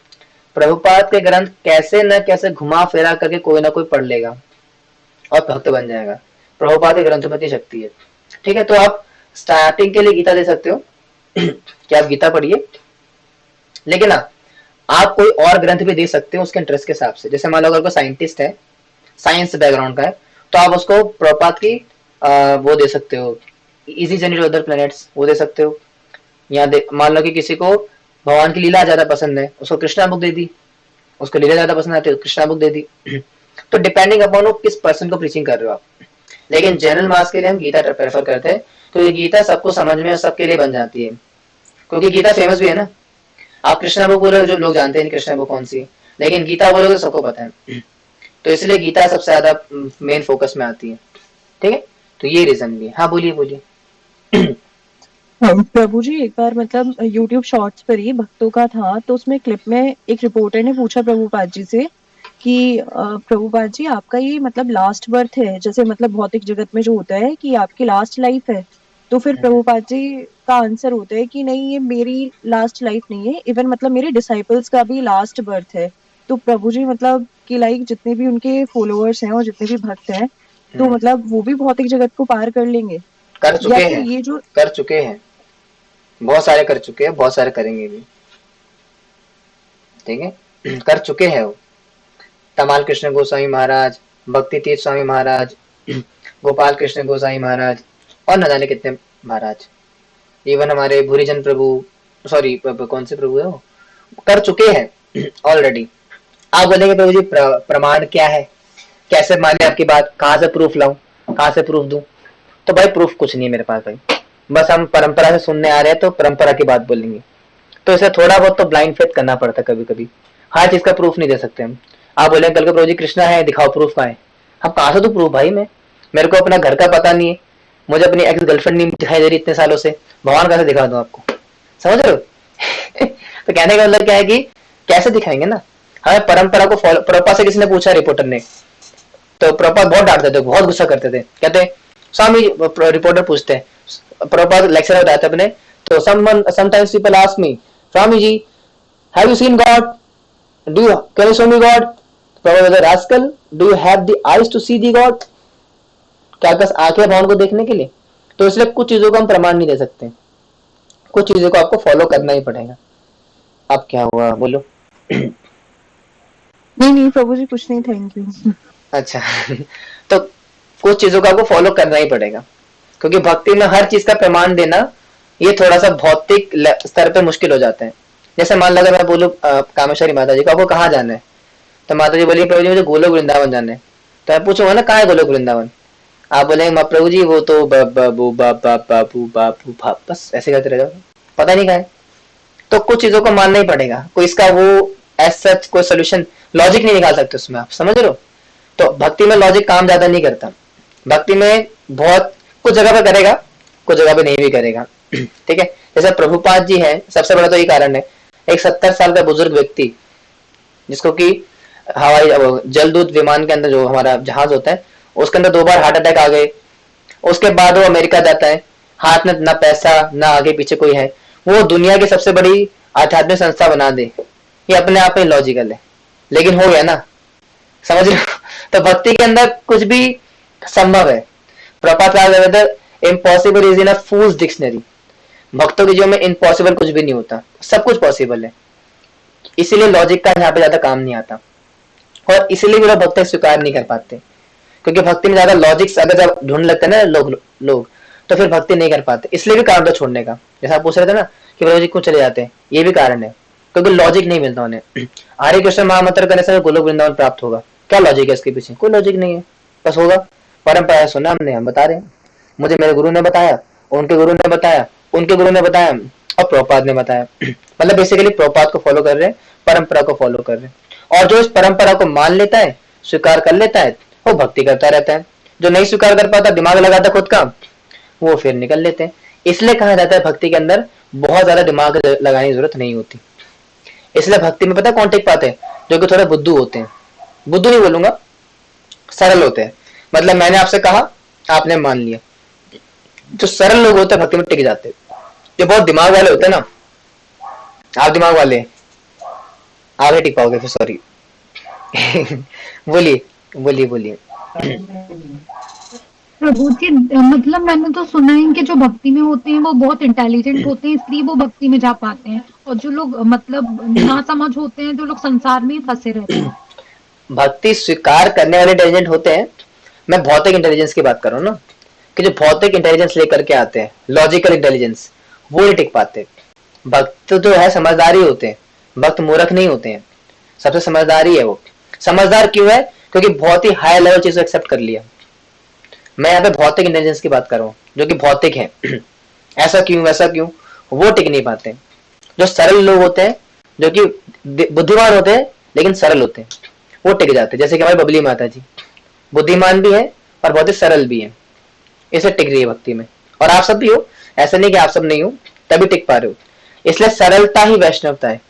प्रभुपाद के ग्रंथ कैसे न कैसे घुमा फिरा करके कोई ना कोई पढ़ लेगा और भक्त बन जाएगा। प्रभुपाद के ग्रंथों में इतनी शक्ति है, ठीक है। तो आप स्टार्टिंग के लिए गीता दे सकते हो कि आप गीता पढ़िए, लेकिन हाँ आप कोई और ग्रंथ भी दे सकते हो उसके इंटरेस्ट के हिसाब से। जैसे मान लो अगर कोई साइंटिस्ट है, साइंस बैकग्राउंड का है, तो आप उसको प्रभुपाद की वो दे सकते हो, easy journey to other planets वो दे सकते हो। या मान लो कि किसी को भगवान की लीला ज्यादा पसंद है, उसको कृष्णा बुक दे दी, उसको लीला ज्यादा पसंद आती है कृष्णा बुक दे दी। तो डिपेंडिंग अपॉन वो किस पर्सन को प्रीचिंग कर रहे हो आप। लेकिन जनरल मास के लिए हम गीता प्रेफर करते हैं, तो ये गीता सबको समझ में और सबके लिए बन जाती है, क्योंकि गीता फेमस भी है ना। आप कृष्णा बुक बोलो जो लोग जानते हैं कृष्णा बुक कौन सी है, लेकिन गीता बोलोगे तो सबको पता है। तो इसलिए गीता सबसे ज्यादा मेन फोकस में आती है, ठीक है। तो ये रीजन भी है। हाँ बोलिए बोलिए। प्रभु जी, एक बार मतलब यूट्यूब शॉर्ट्स पर ही भक्तों का था, तो उसमें क्लिप में एक रिपोर्टर ने पूछा प्रभुपाद जी से कि प्रभुपाद जी, आपका ये मतलब लास्ट बर्थ है, जैसे मतलब भौतिक जगत में जो होता है कि आपकी लास्ट लाइफ है। तो फिर प्रभुपाद जी का आंसर होता है कि नहीं, ये मेरी लास्ट लाइफ नहीं है, इवन मतलब मेरे डिसाइपल्स का भी लास्ट बर्थ है। तो प्रभु जी मतलब कि लाइक जितने भी उनके फॉलोअर्स हैं और जितने भी भक्त हैं, तो मतलब वो भी भौतिक जगत को पार कर लेंगे कर या चुके फिर हैं, ये जो कर चुके हैं, बहुत सारे कर चुके हैं, बहुत सारे करेंगे भी, ठीक है। कर चुके हैं वो, तमाल कृष्ण गोस्वामी महाराज, भक्ति तीर्थ स्वामी महाराज, गोपाल कृष्ण गोसाई महाराज, और न जाने कितने महाराज। इवन हमारे भूरीजन प्रभु, सॉरी कौन से प्रभु है वो, कर चुके हैं ऑलरेडी। आप बोलेंगे प्रभु जी प्रमाण क्या है, कैसे माने आपकी बात, कहाँ से प्रूफ लाऊं, कहाँ से प्रूफ दूं? तो भाई प्रूफ कुछ नहीं है मेरे पास भाई, बस हम परंपरा से सुनने आ रहे हैं तो परंपरा की बात बोलेंगे। तो इसे थोड़ा बहुत तो ब्लाइंड फेथ करना पड़ता है कभी कभी, हर चीज का प्रूफ नहीं दे सकते हम। आप बोलेंगे कल के प्रभु जी कृष्णा है दिखाओ प्रूफ कहाँ है, हम कहाँ से दूं प्रूफ भाई? मैं, मेरे को अपना घर का पता नहीं है, मुझे अपनी एक्स गर्लफ्रेंड नहीं दिखाई दे रही इतने सालों से, भगवान कैसे दिखा दूं आपको? समझ रहे हो? तो कहने का मतलब क्या है कि कैसे दिखाएंगे ना, हमें परंपरा को फॉलो। प्रभुपाद से किसी ने पूछा रिपोर्टर ने, तो प्रभुपाद बहुत डांटते थे, बहुत गुस्सा करते थे, कहते स्वामी, रिपोर्टर पूछते हैं, प्रभुपाद लेक्चर बताते अपने, तो sometimes people ask me, Swami ji have you seen God, can you show me God? Prabhupada, rascal, do you have the eyes to see the God? क्या बस आंखें भगवान को देखने के लिए? तो इसलिए कुछ चीजों को हम प्रमाण नहीं दे सकते, कुछ चीजों को आपको फॉलो करना ही पड़ेगा। अब क्या हुआ बोलो? नहीं प्रभु जी कुछ नहीं, थैंक यू। अच्छा तो कुछ चीजों को आपको फॉलो करना ही पड़ेगा, क्योंकि भक्ति में हर चीज का प्रमाण देना ये थोड़ा सा भौतिक स्तर पे मुश्किल हो जाता है। जैसे मान लो अगर मैं बोलूं कामेश्वरी माता जी को आपको कहाँ जाना है, तो माता जी बोली प्रभु जी मुझे गोलोक वृंदावन जाना है। तो मैं पूछूंगा ना कहाँ है गोलोक वृंदावन, आप बोलेंगे प्रभु जी वो तो बाबू बाबू बाबू बस ऐसे करते रह जाओ, पता नहीं कहाँ है। तो कुछ चीजों को मानना ही पड़ेगा, कोई इसका वो एज सच कोई सोल्यूशन लॉजिक नहीं निकाल सकते उसमें, आप समझ रहे हो। तो भक्ति में लॉजिक काम ज्यादा नहीं करता, भक्ति में बहुत कुछ जगह पे करेगा, कुछ जगह पे नहीं भी करेगा। ठीक है, जैसे प्रभुपाद जी है, सबसे बड़ा तो ये कारण है, एक 70 साल का बुजुर्ग व्यक्ति जिसको कि हवाई जलदूत विमान के अंदर जो हमारा जहाज होता है उसके अंदर 2 बार हार्ट अटैक आ गए, उसके बाद वो अमेरिका जाता है, हाथ में ना पैसा ना आगे पीछे कोई है, वो दुनिया की सबसे बड़ी आध्यात्मिक संस्था बना दे, ये अपने आप में लॉजिकल है, लेकिन हो गया ना, समझ रहे हो। तो भक्ति के अंदर कुछ भी संभव है। प्रपात impossible is in a fools dictionary, भक्तों की जीवन में इम्पॉसिबल कुछ भी नहीं होता, सब कुछ पॉसिबल है। इसीलिए लॉजिक का यहाँ पे ज्यादा काम नहीं आता, और इसीलिए भी लोग भक्ति स्वीकार नहीं कर पाते, क्योंकि भक्ति में ज्यादा लॉजिक अगर जब ढूंढ लगता है ना लोग तो फिर भक्ति नहीं कर पाते। इसलिए भी कारण था छोड़ने का, जैसा आप पूछ रहे थे ना कि प्रभु जी क्यों चले जाते हैं, ये भी कारण है, क्योंकि लॉजिक नहीं मिलता उन्हें। हरे कृष्ण महामंत्र करने से गोलोक वृंदावन प्राप्त होगा, क्या लॉजिक है इसके पीछे, कोई लॉजिक नहीं है, बस होगा। परंपरा सुना हमने, हम बता रहे हैं, मुझे मेरे गुरु ने बताया, उनके गुरु ने बताया, उनके गुरु ने बताया, और प्रभुपाद ने बताया। मतलब बेसिकली प्रभुपाद को फॉलो कर रहे हैं, परंपरा को फॉलो कर रहे हैं। और जो इस परंपरा को मान लेता है, स्वीकार कर लेता है, वो भक्ति करता रहता है। जो नहीं स्वीकार कर पाता, दिमाग लगाता खुद का, वो फिर निकल लेते हैं। इसलिए कहा जाता है भक्ति के अंदर बहुत ज्यादा दिमाग लगाने की जरूरत नहीं होती। इसलिए भक्ति में पता है कौन टिक पाते हैं, जो कि थोड़े बुद्धू होते हैं, बुद्धू नहीं बोलूंगा, सरल होते हैं। मतलब मैंने आपसे कहा, आपने मान लिया। जो सरल लोग होते हैं भक्ति में टिक जाते हैं। जो बहुत दिमाग वाले होते हैं ना, आप दिमाग वाले, आप ही टिक पाओगे फिर, सॉरी। बोलिए बोलिए बोलिए। प्रभु जी मतलब मैंने तो सुना है कि जो भक्ति में होते हैं वो बहुत इंटेलिजेंट होते हैं, इसलिए वो भक्ति में जा पाते हैं, और जो लोग मतलब ना समझ होते हैं, जो लोग संसार में ही फंसे रहते हैं। भक्ति स्वीकार करने वाले इंटेलिजेंट होते हैं, मैं भौतिक इंटेलिजेंस की बात कर रहा हूँ ना, कि जो भौतिक इंटेलिजेंस लेकर के आते हैं, लॉजिकल इंटेलिजेंस, वो नहीं टिक पाते। भक्त जो है समझदारी होते हैं, भक्त मूर्ख नहीं होते हैं, सबसे समझदारी है वो। समझदार क्यों है, क्योंकि बहुत ही हाई लेवल चीज एक्सेप्ट कर लिया। मैं यहाँ पे भौतिक इंटेलिजेंस की बात कर रहा हूँ, जो कि भौतिक है। ऐसा क्यों वैसा क्यों, वो टिक नहीं पाते। जो सरल लोग होते हैं, जो कि बुद्धिमान होते हैं लेकिन सरल होते हैं, वो टिक जाते हैं। जैसे कि हमारी बबली माता जी बुद्धिमान भी है और बहुत ही सरल भी है, इसे टिक रही है भक्ति में। और आप सब भी हो, ऐसा नहीं कि आप सब नहीं हो, तभी टिक पा रहे हो। इसलिए सरलता ही वैष्णवता है।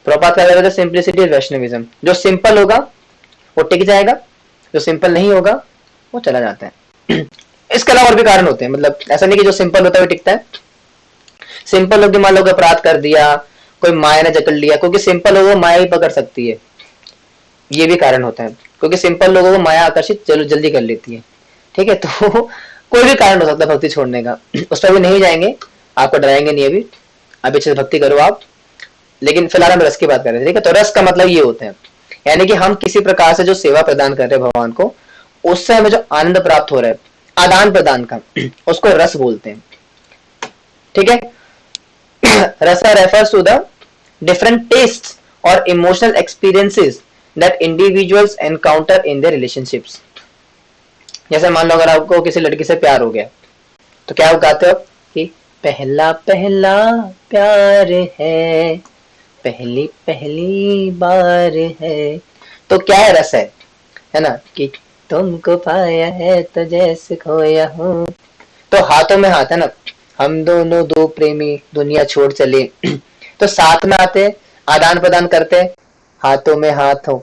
प्रभुपाद कहा जाता है सिंपलिसिटी इज वैष्णविज्म। जो सिंपल होगा वो टिक जाएगा, जो सिंपल नहीं होगा वो चला जाता है। इसके अलावा और भी कारण होते हैं, मतलब ऐसा नहीं कि जो सिंपल होता है वो टिकता है। सिंपल लोग मान लो अपराध कर दिया, कोई माया ने जकड़ लिया, क्योंकि सिंपल लोगों को माया ही पकड़ सकती है, ये भी कारण होता है, क्योंकि सिंपल लोगों को माया आकर्षित जल्दी कर लेती है। ठीक है, तो कोई भी कारण हो सकता है भक्ति छोड़ने का, उस पर भी नहीं जाएंगे, आपको डराएंगे नहीं। अभी अच्छे से भक्ति करो आप, लेकिन फिलहाल हम रस की बात कर रहे थे। ठीक है, तो रस का मतलब ये होता है, यानी कि हम किसी प्रकार से जो सेवा प्रदान कर रहे हैं भगवान को, उससे हमें जो आनंद प्राप्त हो रहा है, आदान प्रदान का, उसको रस बोलते हैं। ठीक है, rasa refers to the different taste और emotional experiences that individuals encounter in their relationships. जैसे मान लो अगर आपको किसी लड़की से प्यार हो गया, तो क्या आप गाते हो कि पहला पहला प्यार है, पहली पहली बार है। तो क्या है, रस है ना, कि तुमको पाया है तो जैसे खोया हूँ। तो हाथों में हाथ है ना, हम दोनों दो प्रेमी दुनिया छोड़ चले, तो साथ में आते, आदान प्रदान करते, हाथों में हाथ हो,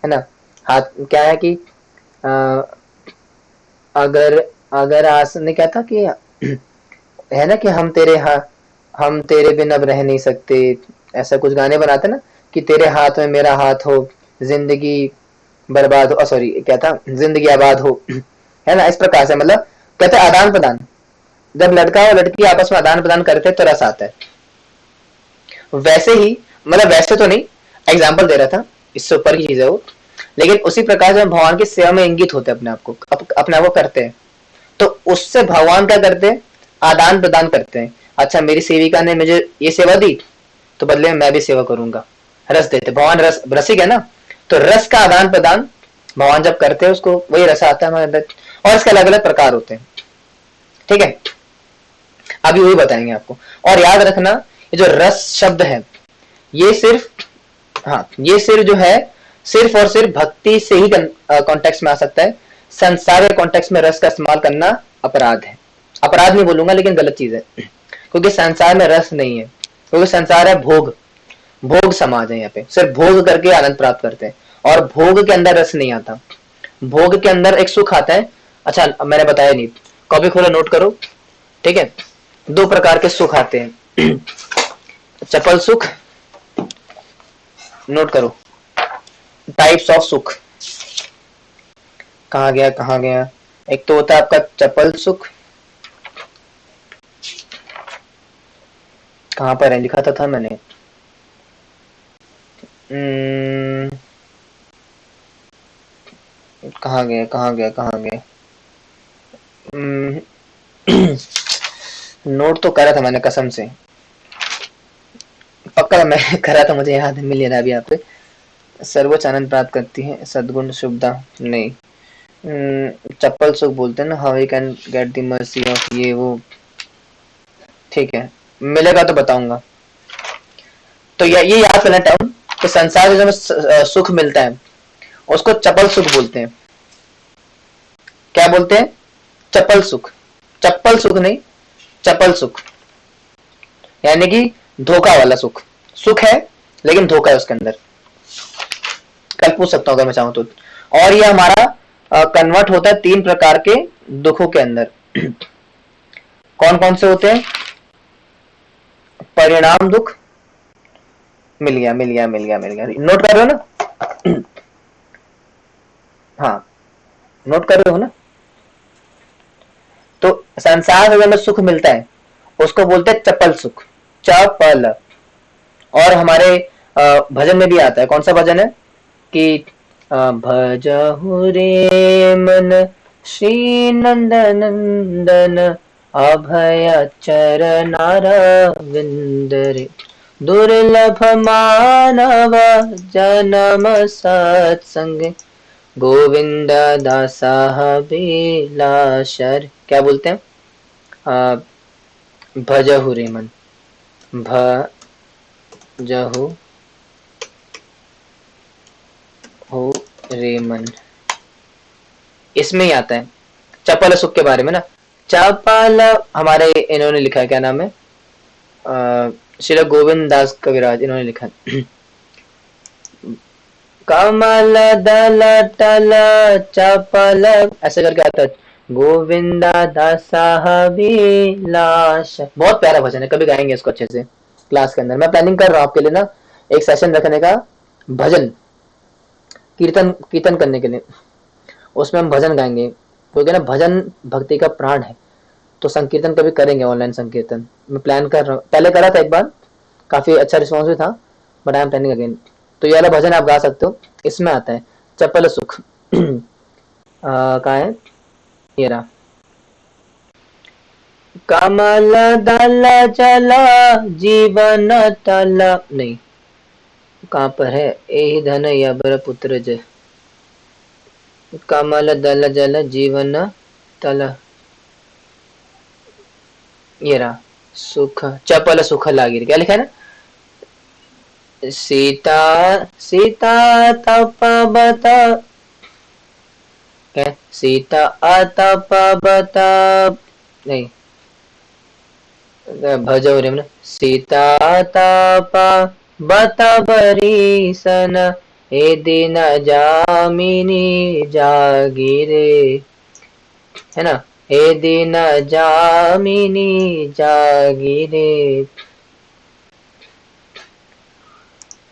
है ना। हाथ क्या है कि अगर आस ने क्या था कि है ना कि हम तेरे बिना अब रह नहीं सकते, ऐसा कुछ गाने बनाते ना, कि तेरे हाथ में मेरा हाथ हो, जिंदगी बर्बाद हो, सॉरी क्या था, जिंदगी आबाद हो, है ना। इस प्रकार से मतलब कहते हैं आदान प्रदान, जब लड़का और लड़की आपस में आदान प्रदान करते हैं तो रस आता है। वैसे ही, मतलब वैसे तो नहीं, एग्जाम्पल दे रहा था इससे ऊपर की चीज है वो। लेकिन उसी प्रकार से हम भगवान की सेवा में इंगित होते हैं, अपने आप को अपने आप को करते हैं, तो उससे भगवान क्या करते हैं, आदान प्रदान करते हैं। अच्छा मेरी सेविका ने मुझे ये सेवा दी, तो बदले में मैं भी सेवा करूंगा, रस देते। भगवान रसिक है ना, तो रस का आदान प्रदान भगवान जब करते हैं, उसको वही रस आता है हमारे अंदर। और इसके अलग अलग प्रकार होते हैं, ठीक है, अभी वही बताएंगे आपको। और याद रखना, ये जो रस शब्द है, ये सिर्फ, हाँ ये सिर्फ जो है, सिर्फ और सिर्फ भक्ति से ही कॉन्टेक्स्ट में आ सकता है। संसार के कॉन्टेक्स्ट में रस का इस्तेमाल करना अपराध है। अपराध नहीं बोलूंगा, लेकिन गलत चीज है, क्योंकि संसार में रस नहीं है, क्योंकि संसार है भोग, भोग समाज है। यहाँ पे सिर्फ भोग करके आनंद प्राप्त करते हैं, और भोग के अंदर रस नहीं आता। भोग के अंदर एक सुख आता है। अच्छा मैंने बताया नहीं, कॉपी खोलो, नोट करो, ठीक है। दो प्रकार के सुख आते हैं, चपल सुख, नोट करो, टाइप्स ऑफ सुख। कहा गया, कहा गया, एक तो होता है आपका चपल सुख, कहां पर है, लिखा था मैंने, कहा गया, कहा गया, कहा गया, नोट तो करा था मैंने कसम से, पक्का मैं करा था, मुझे याद मिल रहा है अभी यहाँ पे। सर्वोच्च आनंद प्राप्त करती है, सद्गुण शुभदा नहीं, चप्पल सुख बोलते हैं ना, how we can get the mercy of ये वो, ठीक है, मिलेगा तो बताऊंगा। तो ये याद करना टर्म, कि संसार में जो सुख मिलता है उसको चपल सुख बोलते हैं। क्या बोलते हैं, चपल सुख, चप्पल सुख नहीं, चपल सुख, यानी कि धोखा वाला सुख। सुख है लेकिन धोखा है उसके अंदर, कल पूछ सकता हूं अगर मैं चाहूं तो। और ये हमारा कन्वर्ट होता है तीन प्रकार के दुखों के अंदर। कौन कौन से होते हैं, परिणाम दुख, मिल गया, मिल गया, मिल गया, मिल गया, नोट कर रहे हो ना, हाँ नोट कर रहे हो ना। तो संसार में हमें सुख मिलता है उसको बोलते हैं चपल सुख, चपल। और हमारे भजन में भी आता है, कौन सा भजन है कि भजहु रे मन श्री नंदन नंदन अभय चरणारविंद रे, दुर्लभ मानव जन्म सत्संग गोविंद दासा बिलाशर। क्या बोलते हैं, भजहु रे मन, भजहु हो रे मन, इसमें ही आता है चपल सुख के बारे में ना। चपल हमारे इन्होंने लिखा है, क्या नाम है, श्री गोविंद दास कविराज, इन्होंने लिखा है, कमल दल टल चपल, ऐसे करके आता है, गोविंदा दासा विलास। बहुत प्यारा भजन है, कभी गाएंगे इसको अच्छे से क्लास के अंदर। मैं प्लानिंग कर रहा हूँ आपके लिए ना एक सेशन रखने का, भजन कीर्तन करने के लिए, उसमें हम भजन गाएंगे, क्योंकि ना भजन भक्ति का प्राण है। तो संकीर्तन कभी करेंगे, ऑनलाइन संकीर्तन मैं प्लान कर रहा हूँ, पहले करा था एक बार, काफी अच्छा रिस्पॉन्स भी था, but I am planning again. तो ये वाला भजन आप गा सकते हो, इसमें आता है चपल सुख। कहाँ है ये रहा, कमल दल चला जीवन तल, नहीं कहाँ पर है, ए धन यबर पुत्र जय, कमल दल जल जीवन तल, ये रहा सुख, चपल सुख लागिर। क्या लिखा है ना, सीता सीता तपबत, क्या सीता अतपबत, नहीं भजो रे मन, सीता तप बत बरीसन ए दिन जामिनी जागिरे, है ना, ए दिन जामिनी जागिरे,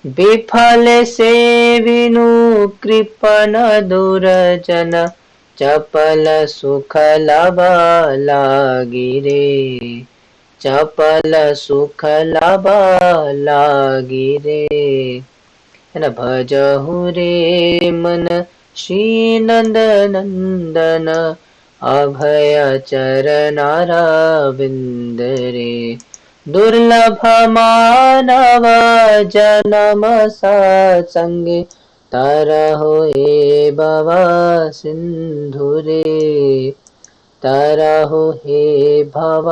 विफल से विनु कृपण दुर्जन चपल सुख लबा लागिरे, चपल सुख लबा लागिरे। है ना। भजहु रे मन श्री नंद नंदन, अभय चरनारविंद रे। दुर्लभ मानव जन्म सत्संग, तरहु हे भव सिंधु रे। तरहु हे भव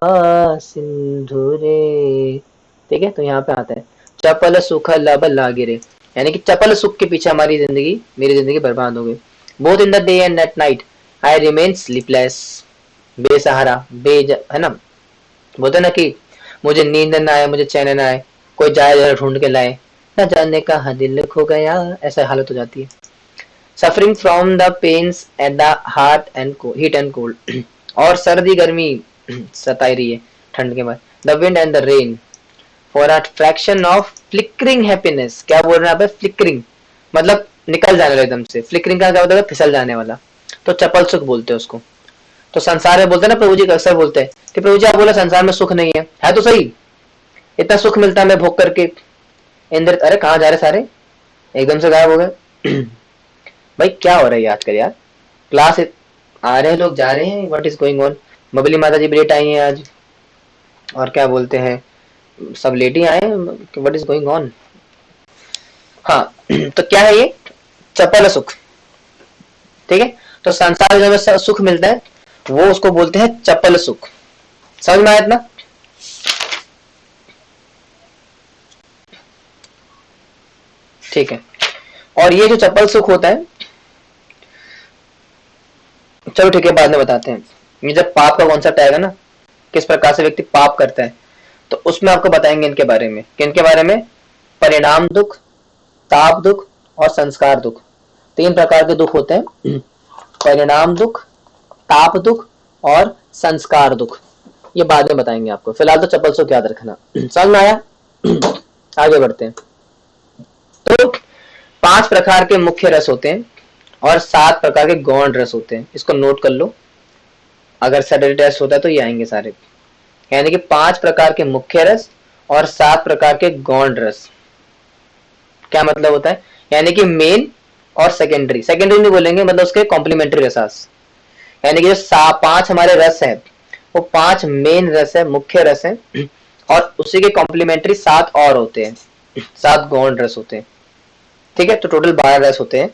सिंधु रे। ठीक है, तो यहाँ पे आता है चपल सुख लब लागिरे, यानी कि चपल सुख के पीछे हमारी जिंदगी, मेरी जिंदगी बर्बाद हो गई। Both in the day and at night I remain sleepless, बेसहारा, है ना। बोलते ना कि मुझे नींद न आए, मुझे चैन न आए, कोई जाए जरा ढूंढ के लाए, न जाने कहाँ दिल खो गया, ऐसा हालत हो जाती है। Suffering from the pains at the heart and heat and cold, और सर्दी गर्मी सताई रही है ठंड के बाद। The wind and the rain for a fraction of flickering happiness. क्या बोल रहे हैं आप? फ्लिकरिंग मतलब निकल जाने वाला एकदम से। फ्लिकरिंग का क्या होता है? फिसल जाने वाला। तो चपल सुख बोलते हैं उसको। तो संसार में बोलते हैं ना, प्रभु जी अक्सर बोलते हैं कि प्रभु जी आप बोला संसार में सुख नहीं है तो सही, इतना सुख मिलता है मैं भोग करके। इंद्र, अरे कहाँ जा रहे सारे, एकदम से गायब हो गए। भाई क्या हो रहा है आजकल यार, क्लास आ रहे हैं लोग, जा रहे हैं, what is going on. Babli माता जी लेट आई हैं आज, और क्या बोलते हैं सब लेट ही आए, व्हाट इज गोइंग ऑन। हाँ तो क्या है ये? चपल सुख। ठीक है, तो संसार में हमें सुख मिलता है वो उसको बोलते हैं चपल सुख। समझ में आया इतना? ठीक है, और ये जो चपल सुख होता है, चलो ठीक है बाद में बताते हैं। ये जब पाप का कॉन्सेप्ट आएगा ना, किस प्रकार से व्यक्ति पाप करता है, तो उसमें आपको बताएंगे इनके बारे में। किनके बारे में? परिणाम दुख, ताप दुख और संस्कार दुख। तीन प्रकार के दुख होते हैं, परिणाम दुख, ताप दुख और संस्कार दुख। ये बाद में बताएंगे आपको, फिलहाल तो चपल सुख याद रखना। समझ में आया? आगे बढ़ते हैं। तो 5 प्रकार के मुख्य रस होते हैं और 7 प्रकार के गौण रस होते हैं। इसको नोट कर लो, अगर सैटरडे टेस्ट होता है तो ये आएंगे सारे। यानी कि 5 प्रकार के मुख्य रस और 7 प्रकार के गौण रस। क्या मतलब होता है? यानी कि मेन और सेकेंडरी, सेकेंडरी नहीं बोलेंगे, मतलब उसके कॉम्प्लीमेंट्री रसास। यानी कि जो 5 हमारे रस है वो 5 मेन रस है, मुख्य रस है, और उसी के कॉम्प्लीमेंट्री 7 और होते हैं, 7 गौण रस होते हैं। ठीक है, तो टोटल 12 रस होते हैं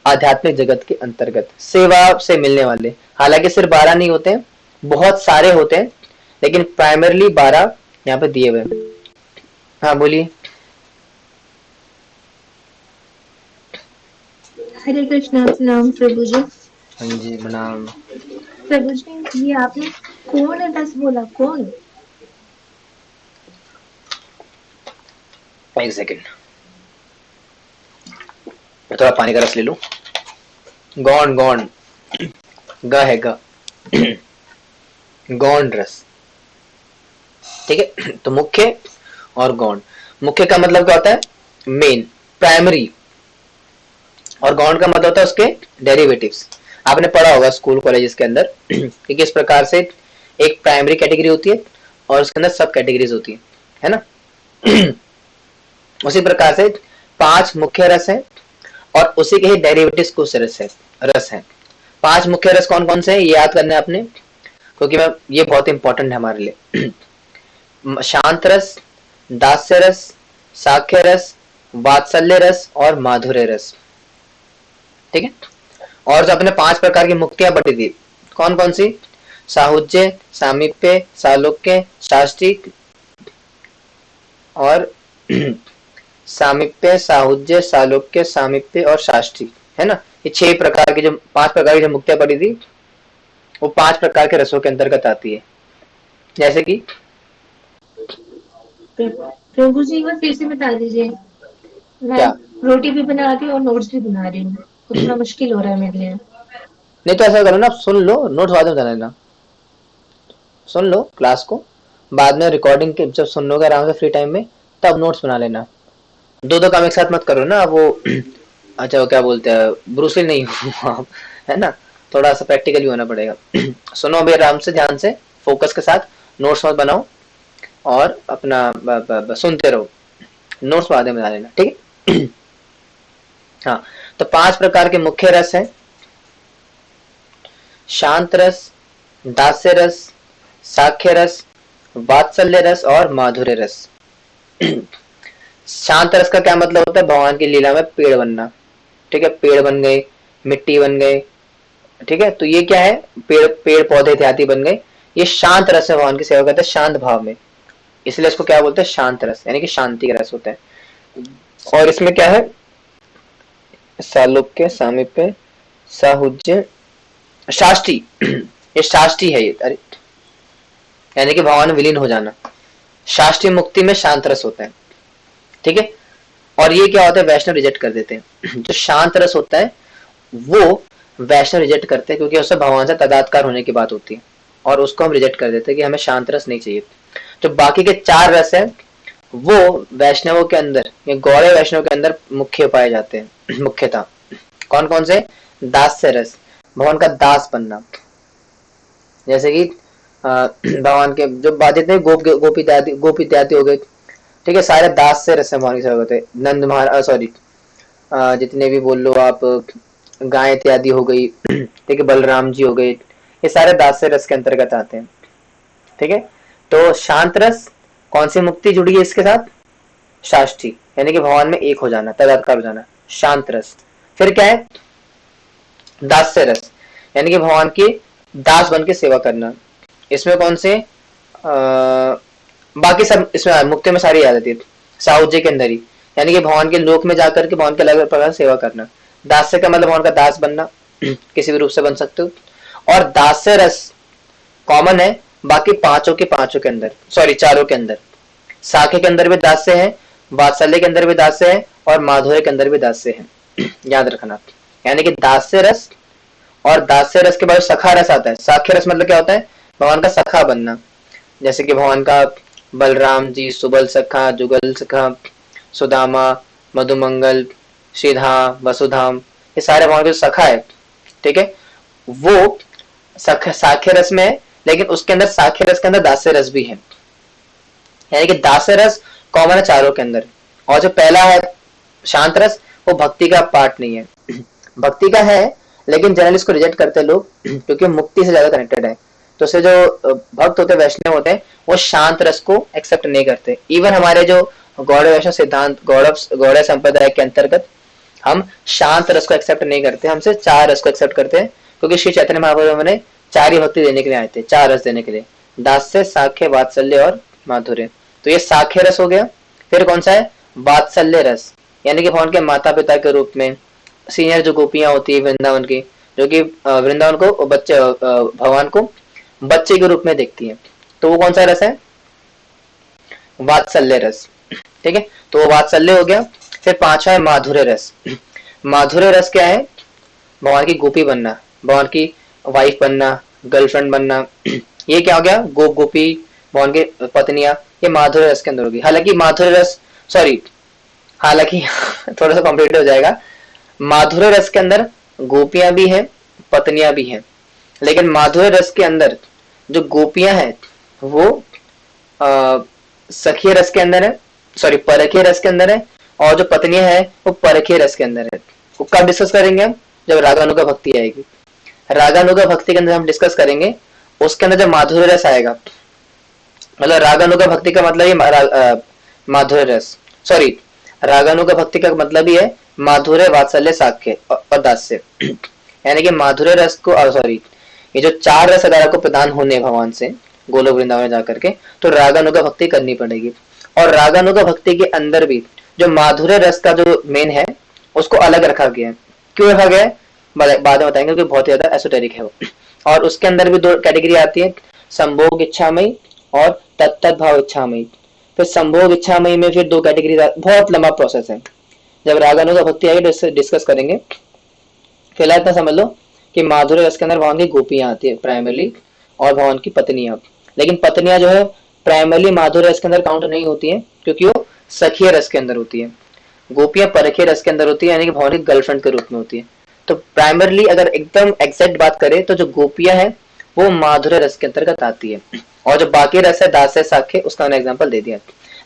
आध्यात्मिक जगत के अंतर्गत सेवा से मिलने वाले। हालांकि सिर्फ 12 नहीं होते हैं, बहुत सारे होते हैं, लेकिन प्राइमरली 12 यहाँ पे दिए हुए। हाँ बोलिए। हरे कृष्णा। प्रणाम प्रभु जी। हाँ जी प्रणाम। प्रभु जी ये आपने कौन रस बोला? कौन? एक सेकेंड, मैं थोड़ा पानी का रस ले लूं। गौण, गौण, ग है ग, गौण रस। ठीक है, तो मुख्य और गौण। मुख्य का मतलब क्या होता है? मेन, प्राइमरी, और गौण का मतलब होता है उसके डेरिवेटिव्स। आपने पढ़ा होगा स्कूल कॉलेजेस के अंदर कि किस प्रकार से एक प्राइमरी कैटेगरी होती है और उसके अंदर सब कैटेगरीज होती है ना। उसी प्रकार से 5 मुख्य रस है और उसी के ही डेरिवेटिव्स कुछ रस है। 5 मुख्य रस कौन कौन से हैं ये याद करना है आपने, क्योंकि मैं ये बहुत इंपॉर्टेंट है हमारे लिए। शांत रस, दास्य रस, साख्य रस, वात्सल्य रस और माधुर्य रस। ठीक है, और जो अपने 5 प्रकार की मुक्तियां पढ़ी थी, कौन कौन सी? साहुज्य, सामीप्य, सालोक्य, शास्त्रीक और सामीप्य, साहुज्य, सालोक्य, सामीप्य और शास्त्री, है ना। ये 6 प्रकार की, जो 5 प्रकार की जो मुक्तियां पड़ी थी वो 5 प्रकार के रसों के अंतर्गत आती है। जैसे कि प्रभु जी एक बार फिर से बता दीजिए। मैं क्या? रोटी भी बना रही हूँ और नोट्स भी बना रही हूँ, तो थोड़ा मुश्किल हो रहा है मेरे लिए। नहीं तो ऐसा करो ना, सुन लो, नोट्स बाद में बता लेना। सुन लो क्लास को, बाद में रिकॉर्डिंग के जब सुन लोगे आराम से फ्री टाइम में, तब नोट्स बना लेना। 2 काम एक साथ मत करो ना वो। अच्छा वो क्या बोलते हैं, ब्रूसली नहीं हो आप, है ना। थोड़ा सा प्रैक्टिकली होना पड़ेगा। सुनो अभी आराम से, ध्यान से, फोकस के साथ, नोट्स मत बनाओ और अपना सुनते रहो। नोट्स बाद में बना लेना, ठीक है। हाँ, तो 5 प्रकार के मुख्य रस हैं: शांत रस, दास्य रस, साख्य रस, वात्सल्य रस और माधुर्य रस। शांत रस का क्या मतलब होता है? भगवान की लीला में पेड़ बनना, ठीक है, पेड़ बन गए, मिट्टी बन गए, ठीक है, तो ये क्या है? पेड़ पौधे इत्यादि बन गए, ये शांत रस है, भगवान की सेवा करते हैं शांत भाव में, इसलिए इसको क्या बोलते हैं? शांत रस, यानी कि शांति का रस होता है। और इसमें क्या है? सालोक्य, सामीप्य, साहुज्य, शाष्टी, ये शाष्टी है ये, अरे यानी कि भगवान में विलीन हो जाना। शाष्टी मुक्ति में शांत रस होता है, ठीक है। और ये क्या होता है? वैष्णव रिजेक्ट कर देते हैं। जो शांत रस होता है वो वैष्णव रिजेक्ट करते हैं, क्योंकि उससे भगवान से तदात्कार होने की बात होती है, और उसको हम रिजेक्ट कर देते हैं कि हमें शांत रस नहीं चाहिए। तो बाकी के 4 रस है वो वैष्णवों के अंदर, या गौड़े वैष्णव के अंदर मुख्य पाए जाते हैं। मुख्यतः कौन कौन से? दास्य रस, भगवान का दास बनना, जैसे कि भगवान के जो जितने गोपी इत्यादि हो गए, ठीक है, सारे दास से रस भगवान की सेवा करते हैं। नंद महाराज, सॉरी, जितने भी बोल लो आप, गाय इत्यादि हो गई, ठीक है, बलराम जी हो गए, ये सारे दास से रस के अंतर्गत आते हैं, ठीक है। तो शांत रस, कौन सी मुक्ति जुड़ी है इसके साथ? शाष्टी, यानी कि भगवान में एक हो जाना, तदात्कार हो जाना, शांत रस। फिर क्या है? दास्य रस, यानी कि भगवान के दास बन के सेवा करना। इसमें कौन से? बाकी सब इसमें मुक्ति में सारी आ जाती है, साहुज्य के अंदर ही, यानी कि भगवान के लोक में जाकर के भगवान के अलग प्रकार सेवा करना। दास्य का मतलब भगवान का दास बनना, किसी भी रूप से बन सकते हो। और दास्य रस कॉमन है बाकी पांचों के अंदर, सॉरी, 4 के अंदर। साखे के अंदर भी दास्य है, वात्सल्य के अंदर भी दास्य है, और माधुर्य के अंदर भी दास्य है। याद रखना, यानी कि दास्य रस और दास्य रस के बाद सखा रस आता है। साख्य रस मतलब क्या होता है? भगवान का सखा बनना, जैसे कि भगवान का बलराम जी, सुबल सखा, जुगल सखा, सुदामा, मधुमंगल, श्रीधा, वसुधाम, ये सारे भगवान के सखा है, ठीक है। वो साख्य रस में है, लेकिन उसके अंदर साख्य रस के अंदर दास्य रस भी है, यानी कि दास्य रस कॉमन है 4 के अंदर। और जो पहला है शांत रस, वो भक्ति का पार्ट नहीं है, भक्ति का है, लेकिन जनरली इसको रिजेक्ट करते हैं लोग, क्योंकि मुक्ति से ज्यादा कनेक्टेड है। तो उससे जो भक्त होते हैं, वैष्णव होते हैं, वो शांत रस को एक्सेप्ट नहीं करते। इवन हमारे जो गौड़ वैष्णव सिद्धांत, गौड़ संप्रदाय के अंतर्गत हम शांत रस को एक्सेप्ट नहीं करते, हमसे 4 रस को एक्सेप्ट करते हैं, क्योंकि श्री चैतन्य महाप्रभु ने 4 ही भक्ति देने के लिए आए थे, 4 रस देने के लिए, दास्य, साख्य, वात्सल्य और माधुर्य। तो ये साख्य रस हो गया। फिर कौन सा है? वात्सल्य रस, यानी कि भगवान के माता पिता के रूप में सीनियर जो गोपियां होती है वृंदावन की, जो कि वृंदावन को बच्चे, भगवान को बच्चे के रूप में देखती है, तो वो कौन सा रस है? वात्सल्य रस, ठीक है। तो वो वात्सल्य हो गया। फिर 5वां है माधुर्य रस। माधुर्य रस क्या है? भगवान की गोपी बनना, भगवान की वाइफ बनना, गर्लफ्रेंड बनना, ये क्या हो गया? गोपी, भगवान की पत्नियां, ये माधुर्य रस के अंदर होगी। हालांकि माधुर्य रस, सॉरी, हालांकि थोड़ा सा कॉम्प्लिकेटेड हो जाएगा। माधुर्य रस के अंदर गोपियां भी हैं, पत्नियां भी हैं, लेकिन माधुर्य रस के अंदर जो गोपियां हैं वो सखीय रस के अंदर है, सॉरी, परखीय रस के अंदर है, और जो पत्नियां हैं वो परखीय रस के अंदर है। वो कब डिस्कस करेंगे हम? जब रागानुगा भक्ति आएगी। रागानुगा भक्ति के अंदर हम डिस्कस करेंगे, उसके अंदर जब माधुर्य रस आएगा, मतलब रागानुगा भक्ति का मतलब ही माधुर्य रस, सॉरी, रागानुगा भक्ति का मतलब ही है माधुर्य, वात्सल्य, साख्य और दास्य, यानी कि माधुर्य रस को, सॉरी, ये जो 4 रस अगर आपको प्रदान होने भगवान से गोलोक वृंदावन में जाकर के, तो रागानुगा भक्ति करनी पड़ेगी। और रागानुगा भक्ति के अंदर भी जो माधुर्य रस का जो मेन है उसको अलग रखा गया है। क्यों रखा गया है बाद में बताएंगे, क्योंकि बहुत ज्यादा एसोटेरिक है वो। और उसके अंदर भी 2 कैटेगरी आती है, संभोग इच्छामयी और तत्त भाव इच्छामयी। फिर संभोग इच्छामयी में फिर 2 कैटेगरी, बहुत लंबा प्रोसेस है। जब रागानुगा भक्ति आएगी तो इससे डिस्कस करेंगे। फिलहाल इतना समझ लो कि माधुर्य रस के अंदर भगवान की गोपियां आती है प्राइमरली, और भगवान की पत्नियां। लेकिन पत्नियां जो है प्राइमरली माधुर्य रस के अंदर काउंट नहीं होती है, क्योंकि वो सखीय रस के अंदर होती है। गोपियां परखीय रस के अंदर होती है, यानी कि भगवान की गर्लफ्रेंड के रूप में होती है। तो प्राइमरली अगर एकदम एग्जैक्ट बात करें तो जो गोपियां है वो माधुर्य रस के अंतर्गत आती है, और जो बाकी रस है दास्य, साख्य, उसका मैंने एग्जांपल दे दिया।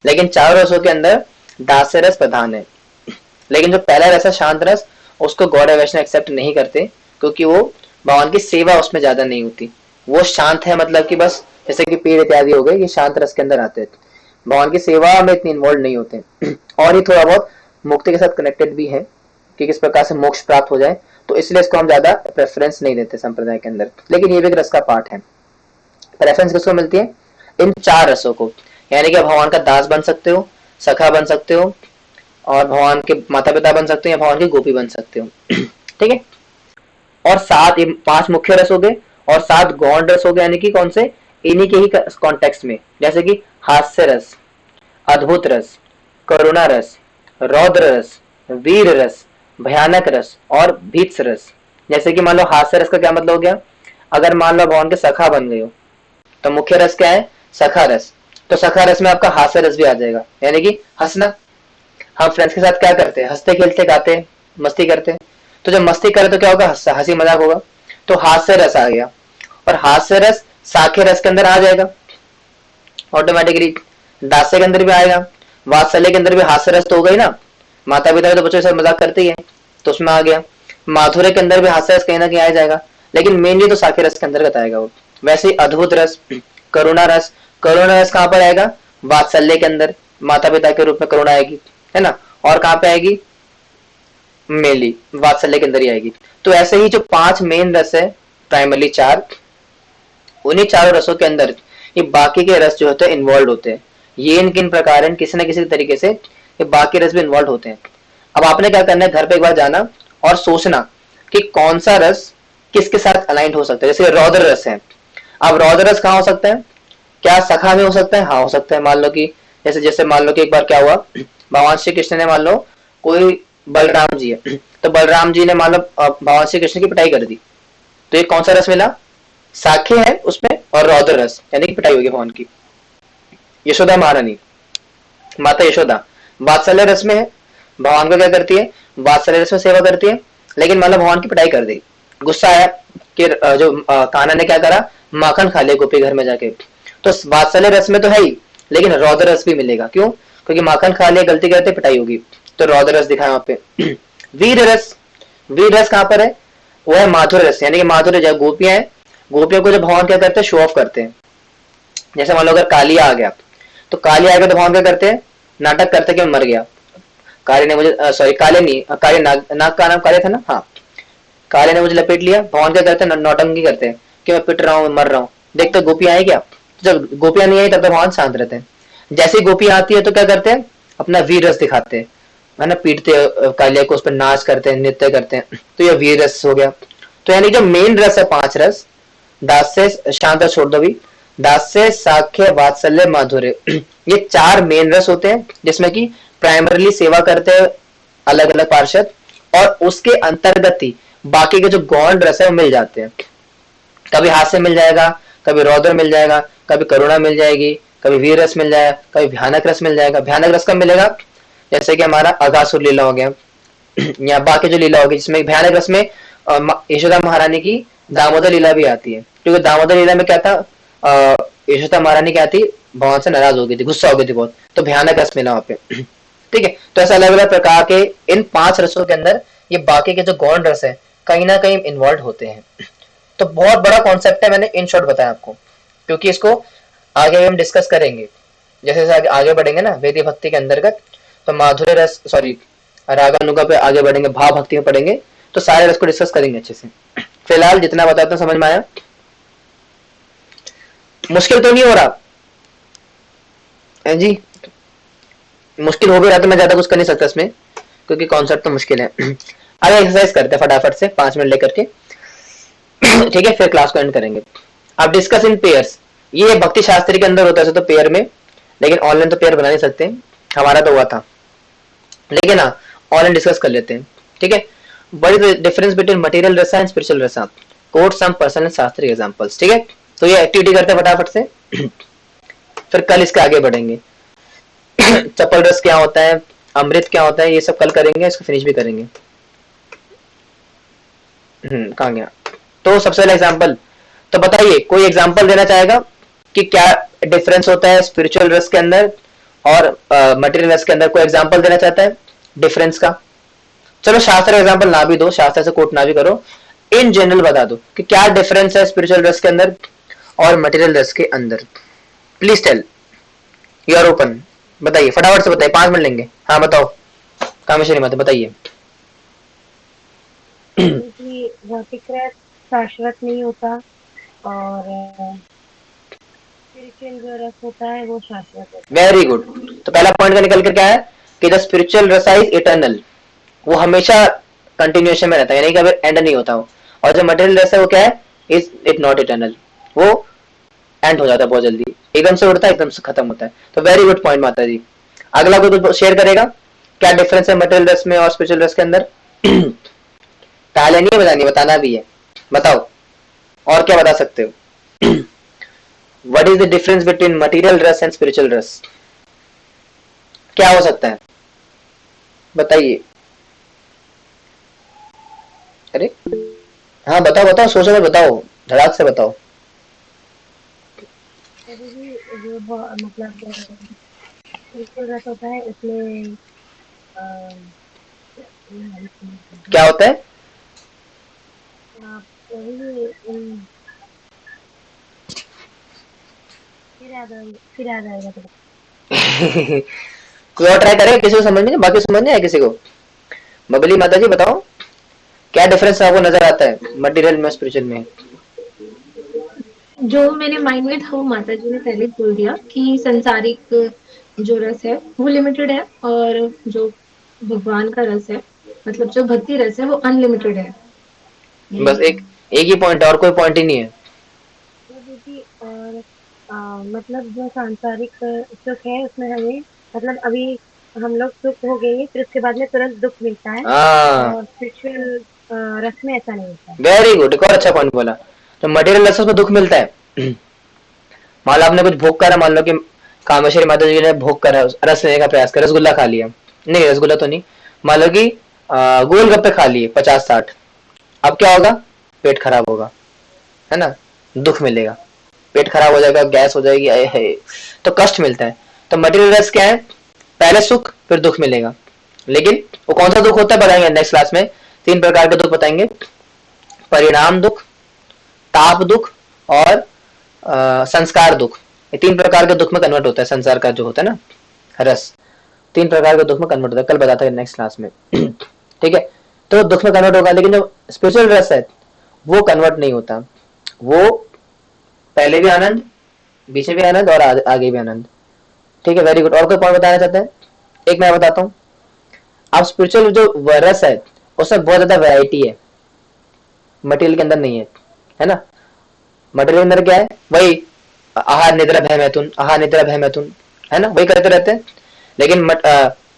लेकिन 4 रसों के अंदर दास्य रस प्रधान है, लेकिन जो पहला रस है शांत रस, उसको गौड़ वैष्णव एक्सेप्ट नहीं करते, क्योंकि वो भगवान की सेवा उसमें ज्यादा नहीं होती। वो शांत है, मतलब कि बस जैसे कि पेड़ इत्यादि हो गए, ये शांत रस के अंदर आते हैं, भगवान की सेवा में इतने इन्वॉल्व नहीं होते। और ये थोड़ा बहुत मुक्ति के साथ कनेक्टेड भी है कि किस प्रकार से मोक्ष प्राप्त हो जाए, तो इसलिए इसको हम ज्यादा प्रेफरेंस नहीं देते संप्रदाय के अंदर। लेकिन ये भी एक रस का पार्ट है। प्रेफरेंस किसको मिलती है? इन 4 रसों को, यानी कि भगवान का दास बन सकते हो, सखा बन सकते हो, और भगवान के माता पिता बन सकते हो, या भगवान की गोपी बन सकते हो। ठीक है। और 5 मुख्य रस हो गए और 7 गौण रस हो गए, यानी कि कौन से? इन्हीं के ही कॉन्टेक्स्ट में, जैसे कि हास्य रस, अद्भुत रस, करुणा रस, रौद्र रस, वीर रस, भयानक रस और भीत्स रस। जैसे कि मान लो हास्य रस का क्या मतलब हो गया? अगर मान लो भगवान के सखा बन गए हो, तो मुख्य रस क्या है? सखा रस। तो सखा रस में आपका हास्य रस भी आ जाएगा, यानी कि हंसना। हम फ्रेंड्स के साथ क्या करते हैं? हंसते खेलते गाते मस्ती करते हैं। तो जब मस्ती करें तो क्या होगा? हंसी मजाक होगा। तो हास्य रस आ गया, और हास्य रस साख्य रस के अंदर आ जाएगा ऑटोमेटिकली। दास्य के अंदर भी आएगा, वात्सल्य के अंदर भी हास्य रस तो हो गई ना, माता पिता तो बच्चों के साथ मजाक करते ही है, तो उसमें आ गया। माधुर्य के अंदर भी हास्य रस कहीं ना कहीं आ जाएगा, लेकिन मेनली तो साख्य रस के अंतर्गत आएगा वो। वैसे ही अद्भुत रस, करुणा रस, करुणा रस कहाँ पर आएगा? वात्सल्य के अंदर, माता पिता के रूप में करुणा आएगी, है ना। और कहाँ पे आएगी? मेनली वात्सल्य के अंदर ही आएगी। तो ऐसे ही जो 5 मेन रस है, प्राइमरली 4, उन्हीं चारों रसों के अंदर ये बाकी के रस जो होते हैं इन्वॉल्व होते हैं। ये इनकिन प्रकार किसी न किसी तरीके से ये बाकी रस भी इन्वॉल्व होते हैं। अब आपने क्या करना है? घर पे एक बार जाना और सोचना कि कौन सा रस किसके साथ अलाइंड हो सकता है। जैसे रौद्र रस है, अब रौद्र रस कहाँ हो सकता है? क्या सखा में हो सकता है? हाँ, हो सकता है। मान लो कि जैसे जैसे मान लो कि एक बार क्या हुआ, भगवान श्री कृष्ण ने, मान लो कोई बलराम जी है, तो बलराम जी ने मान लो भगवान श्री कृष्ण की पिटाई कर दी, तो ये कौन सा रस मिला? साख्य है उसमें, और रौद्र रस, यानी कि पिटाई होगी भगवान की। यशोदा महारानी, माता यशोदा वात्सल्य रस में है, भगवान को क्या करती है? वात्सल्य रस में सेवा करती है। लेकिन मतलब भगवान की पिटाई कर दी, गुस्सा आया कि जो कान्हा ने क्या करा? माखन खा लिया गोपी घर में जाके। तो वात्सल्य रस में तो है ही, लेकिन रौद्र रस भी मिलेगा। क्यों? क्योंकि माखन खा लिया, गलती करते पिटाई होगी, तो रौद्र रस दिखाया वहां पे। वीर रस, वीर रस कहां पर है? वो है माधुर्य रस, यानी कि माधुर्य, जब गोपियां हैं, गोपियों को जब भगवान क्या करते हैं? शो ऑफ करते हैं। जैसे मान लो अगर कालिया आ गया, तो कालिया आ गया तो भगवान क्या करते हैं? नाटक करते कि मर गया। काली ने मुझे, सॉरी काले नहीं, काले नाग का नाम काले था ना, हाँ, काले ने मुझे लपेट लिया। भगवान क्या करते हैं? नौटंकी करते हैं कि मैं पिट रहा हूँ, मर रहा हूँ। देखते गोपियां आई क्या? जब गोपियां नहीं आई तब तो भगवान शांत रहते हैं। जैसे ही गोपियां आती है तो क्या करते हैं? अपना वीर रस दिखाते हैं, है ना, पीटते कालिया को, उस पर नाच करते हैं, नृत्य करते हैं। तो ये वीर रस हो गया। तो यानी जो मेन रस है 5 रस, दास्य, शांत छोड़ दो भी, दास्य, साख्य, वात्सल्य, माधुर्य, ये 4 मेन रस होते हैं, जिसमें कि प्राइमरीली सेवा करते हैं अलग अलग पार्षद, और उसके अंतर्गत ही बाकी के जो गौण रस है वो मिल जाते हैं। कभी हास्य मिल जाएगा, कभी रौद्र मिल जाएगा, कभी करुणा मिल जाएगी, कभी वीर रस मिल जाएगा, कभी भयानक रस मिल जाएगा। भयानक रस कब मिलेगा? जैसे कि हमारा अघासुर लीला हो गया, या बाकी जो लीला होगी, जिसमें भयानक रस में यशोदा महारानी की दामोदर लीला भी आती है। क्योंकि दामोदर लीला में क्या था? यशोदा महारानी क्या थी? भगवान से नाराज हो गई थी, गुस्सा हो गई थी बहुत, तो भयानक रस मिला वहां पे। ठीक है। तो ऐसे अलग अलग प्रकार के इन 5 रसों के अंदर ये बाकी के जो गौण रस है कहीं ना कहीं इन्वॉल्व होते हैं। तो बहुत बड़ा कॉन्सेप्ट है, मैंने इन शॉर्ट बताया आपको, क्योंकि इसको आगे हम डिस्कस करेंगे जैसे जैसे आगे बढ़ेंगे ना वेदी भक्ति के अंतर्गत। तो माधुर्य रस, सॉरी रागानुगा पे आगे बढ़ेंगे, भाव भक्ति में पढ़ेंगे, तो सारे रस को डिस्कस करेंगे अच्छे से। फिलहाल जितना बताया था समझ में आया? मुश्किल तो नहीं हो रहा है जी? मुश्किल हो भी रहा तो मैं ज्यादा कुछ कर नहीं सकता इसमें, क्योंकि कॉन्सेप्ट तो मुश्किल है। आगे एक्सरसाइज करते हैं फटाफट से 5 मिनट लेकर के, ठीक है, फिर क्लास को एंड करेंगे। अब डिस्कस इन पेयर्स, ये भक्ति शास्त्री के अंदर होता है तो पेयर में, लेकिन ऑनलाइन तो पेयर बना नहीं सकते, हमारा तो हुआ था, लेकिन हाँ ऑनलाइन डिस्कस कर लेते हैं। ठीक है। What is the difference between material रसा एंड स्पिरिचुअल रसा? कोट सम पर्सनल शास्त्रीय एग्जांपल्स। ठीक है, तो ये एक्टिविटी करते हैं फटाफट से, फिर कल इसके आगे बढ़ेंगे। चपल रस क्या होता है, अमृत क्या होता है, ये सब कल करेंगे, इसको फिनिश भी करेंगे। कहाँ गया? तो सबसे पहला एग्जांपल, तो बताइए कोई एग्जांपल देना चाहेगा कि क्या डिफरेंस होता है स्पिरिचुअल रस के अंदर और मटेरियल रस के अंदर? कोई एग्जांपल देना चाहता है डिफरेंस का? चलो शास्त्र एग्जांपल ना भी दो, शास्त्र से कोट ना भी करो, इन जनरल बता दो कि क्या डिफरेंस है स्पिरिचुअल रस के अंदर और मटेरियल रस के अंदर। Please tell, you are open, बताइए फटाफट से बताइए, 5 मिनट लेंगे। हाँ बताओ कामेश्वरी माता बताइए। क्योंकि भौतिक रस शाश्वत नहीं होता और स्पिरिचुअल जो रस होता है वो शाश्वत होता है। Very good. तो पहला पॉइंट का निकल कर क्या है कि द स्पिरिचुअल रस इज इटर्नल, वो हमेशा कंटिन्यूएशन में रहता है, यानी कि कभी एंड नहीं होता वो। और जो मटेरियल रस है वो क्या है, इज इट नॉट इटर्नल, वो एंड हो जाता है बहुत जल्दी, एकदम से उड़ता है एकदम से खत्म होता है। तो वेरी गुड पॉइंट माता जी। अगला कोई कुछ शेयर करेगा, क्या डिफरेंस है मटेरियल रस में और स्पिरिचुअल रस के अंदर? ताले नहीं बतानी, बताना भी है, बताओ और क्या बता सकते हो। What is the difference between material रस एंड स्पिरिचुअल रस, क्या हो सकता है बताइए। अरे हाँ बताओ बताओ, सोचो मत बताओ, धड़ाक से बताओ। कभी भी जो मतलब स्पिरिचुअल रस होता है उसमें अ, क्या होता है? कभी भी फिर याद आएगा तो कोई और ट्राई करेगा, किसी को समझ नहीं, बाकी समझ नहीं आया किसी को? बबली माता जी बताओ, क्या डिफरेंस आपको नजर आता है मटेरियल में स्पिरिचुअल में? जो मेरे माइंड में था वो माता जी ने पहले बोल दिया कि संसारिक जो रस है वो लिमिटेड है, और जो भगवान का रस है, मतलब जो भक्ति रस है वो अनलिमिटेड है। यही बस था। एक ही पॉइंट है, और कोई पॉइंट ही नहीं है। क्योंकि और मतलब जो सांसारिक सुख है उसमें हमें मतलब अभी हम लोग सुख हो गए फिर उसके बाद में तुरंत दुख मिलता है हाँ और स्पिरिचुअल रस में ऐसा नहीं होता है। वेरी गुड, एक और अच्छा पॉइंट बोला। तो मटेरियल रस में दुख मिलता है। मान लो आपने कुछ भोग करा, मान लो कि कामेश्वरी माता जी ने भोग करा, रस लेने का प्रयास कर, रसगुल्ला खा लिया, नहीं रसगुल्ला तो नहीं, मान लो कि गोलगप्पे खा लिए 50-60, अब क्या होगा, पेट खराब होगा, है ना, दुख मिलेगा, पेट खराब हो जाएगा, गैस हो जाएगी, आए हाय, तो कष्ट मिलता है। तो मटेरियल रस क्या है, पहले सुख फिर दुख मिलेगा, लेकिन वो कौन सा दुख होता है बताएंगे नेक्स्ट क्लास में। 3 प्रकार के दुख बताएंगे, परिणाम दुख, ताप दुख और संस्कार दुख। ये 3 प्रकार के दुख में कन्वर्ट होता है संसार का जो होता है ना रस, 3 प्रकार के दुख में कन्वर्ट होता है, कल बताता है नेक्स्ट क्लास में। ठीक है, तो दुख में कन्वर्ट होगा, लेकिन जो स्पिरिचुअल रस है वो कन्वर्ट नहीं होता, वो पहले भी आनंद, बीच में भी आनंद और आगे भी आनंद। ठीक है वेरी गुड। और कोई पॉइंट बताना चाहते हैं? एक मैं बताता हूँ, आप स्पिरिचुअल जो रस है उसमें बहुत ज्यादा वैरायटी है, मटेरियल के अंदर नहीं है ना। मटेरियल के अंदर क्या है, वही आहार निद्रा भय मैथुन, आहार निद्रा भय मैथुन, है ना, वही करते रहते हैं। लेकिन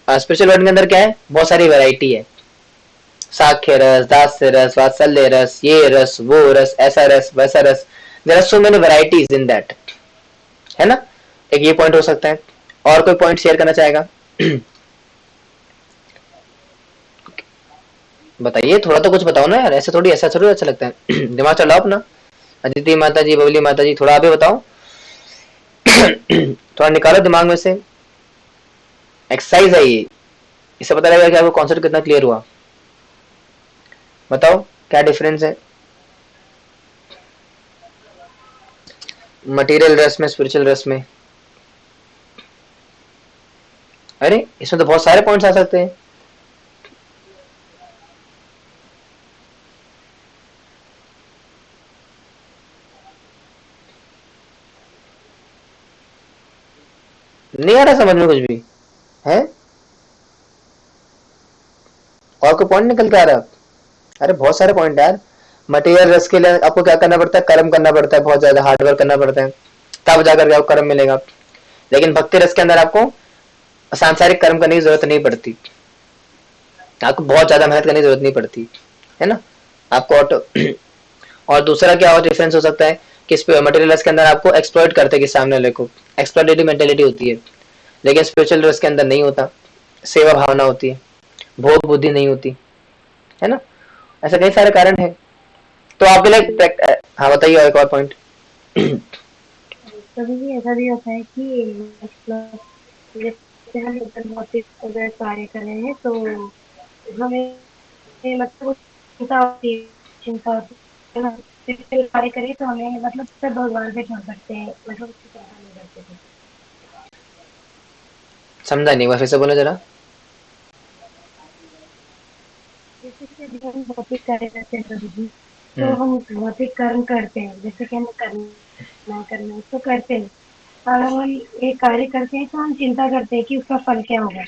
स्पिरिचुअल वर्ल्ड के अंदर क्या है, बहुत सारी वैरायटी है, साख्य रस, दास्य रस, वात्सल्य रस, ये रस वो रस, ऐसा रस वैसा रस, there are so many varieties in that, है ना। एक ये पॉइंट हो सकता है। और कोई पॉइंट शेयर करना चाहेगा? बताइए, थोड़ा तो कुछ बताओ ना यार, ऐसे थोड़ी, ऐसा थोड़ी अच्छा लगता है। दिमाग चलाओ अपना। अदिति माता जी, बबली माता जी, थोड़ा आप ही बताओ। थोड़ा निकालो दिमाग में से, एक्सरसाइज है ये, इससे पता लगेगा कि आपको कॉन्सेप्ट कितना क्लियर हुआ। बताओ क्या डिफरेंस है मटेरियल रस में स्पिरिचुअल रस में? अरे इसमें तो बहुत सारे पॉइंट्स आ सकते हैं। नहीं आ रहा समझ में कुछ भी है? और कोई पॉइंट निकल के आ रहा है? अरे बहुत सारे पॉइंट यार। मटेरियल रस के लिए आपको क्या करना पड़ता है, कर्म करना पड़ता है, बहुत ज्यादा हार्डवर्क करना पड़ता है, तब जाकर के आपको कर्म मिलेगा। लेकिन भक्ति रस के अंदर आपको सांसारिक कर्म करने की जरूरत नहीं पड़ती, आपको बहुत ज्यादा मेहनत करने की जरूरत नहीं पड़ती, है ना, आपको ऑटो। और दूसरा क्या और डिफरेंस हो सकता है कि मटेरियल रस के अंदर आपको एक्सप्लॉइट करते हैं कि सामने वाले को, एक्सप्लॉइटेटिव मेंटेलिटी होती है, लेकिन स्पिरिचुअल रस के अंदर नहीं होता, सेवा भावना होती है, भोग बुद्धि नहीं होती, है ना। ऐसे कई सारे कारण है। तो आपके लिए हाँ बताइए और एक और पॉइंट। कभी भी ऐसा भी होता है कि मतलब जैसे हम एकदम भौतिक अगर कार्य कर रहे हैं तो हमें से मतलब चिंता होती है, स्पिरिचुअल कार्य करें तो हमें मतलब सब भगवान पे छोड़ सकते हैं, मतलब उसकी चिंता नहीं करते थे। समझा नहीं, मैं फिर से बोलो जरा। जैसे कि अभी हम भौतिक कार्य करते हैं प्रभु जी, तो हम्म। हम भौतिक कर्म करते हैं, जैसे कि हमें करना है तो करते हैं। और हम एक कार्य करते हैं तो हम चिंता करते हैं कि उसका फल क्या होगा।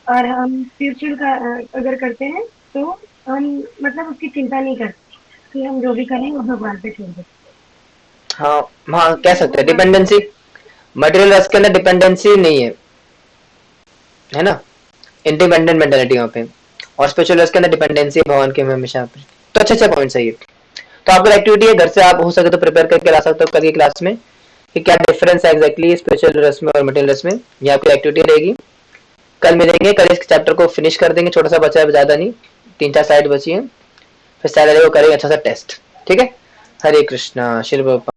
और हम स्पिरिचुअल का अगर करते हैं तो हम मतलब उसकी चिंता नहीं करते कि हम जो भी करें वो भगवान पे छोड़ दें, हाँ, हाँ कह क्योंकि वो सकते हैं भगवान डिपेंडेंसी। मटेरियल रस के अंदर डिपेंडेंसी नहीं है ना, इंडिपेंडेंट मेंटालिटी वहाँ पे। और स्पिरिचुअल रस के अंदर डिपेंडेंसी है भगवान के में हमेशा पे। तो अच्छे अच्छे पॉइंट है ये। तो आपका एक्टिविटी है, घर से आप हो सके तो प्रिपेयर करके ला सकते हो कल की क्लास में कि क्या डिफरेंस है एग्जैक्टली स्पिरिचुअल रस में और मटेरियल रस में। ये आपकी एक्टिविटी रहेगी। कल मिलेंगे, कल इस चैप्टर को फिनिश कर देंगे, छोटा सा बचा है, ज्यादा नहीं, 3-4 स्लाइड बची है। फिर सैटरडे को करेंगे अच्छा सा टेस्ट। ठीक है। हरे कृष्णा, श्री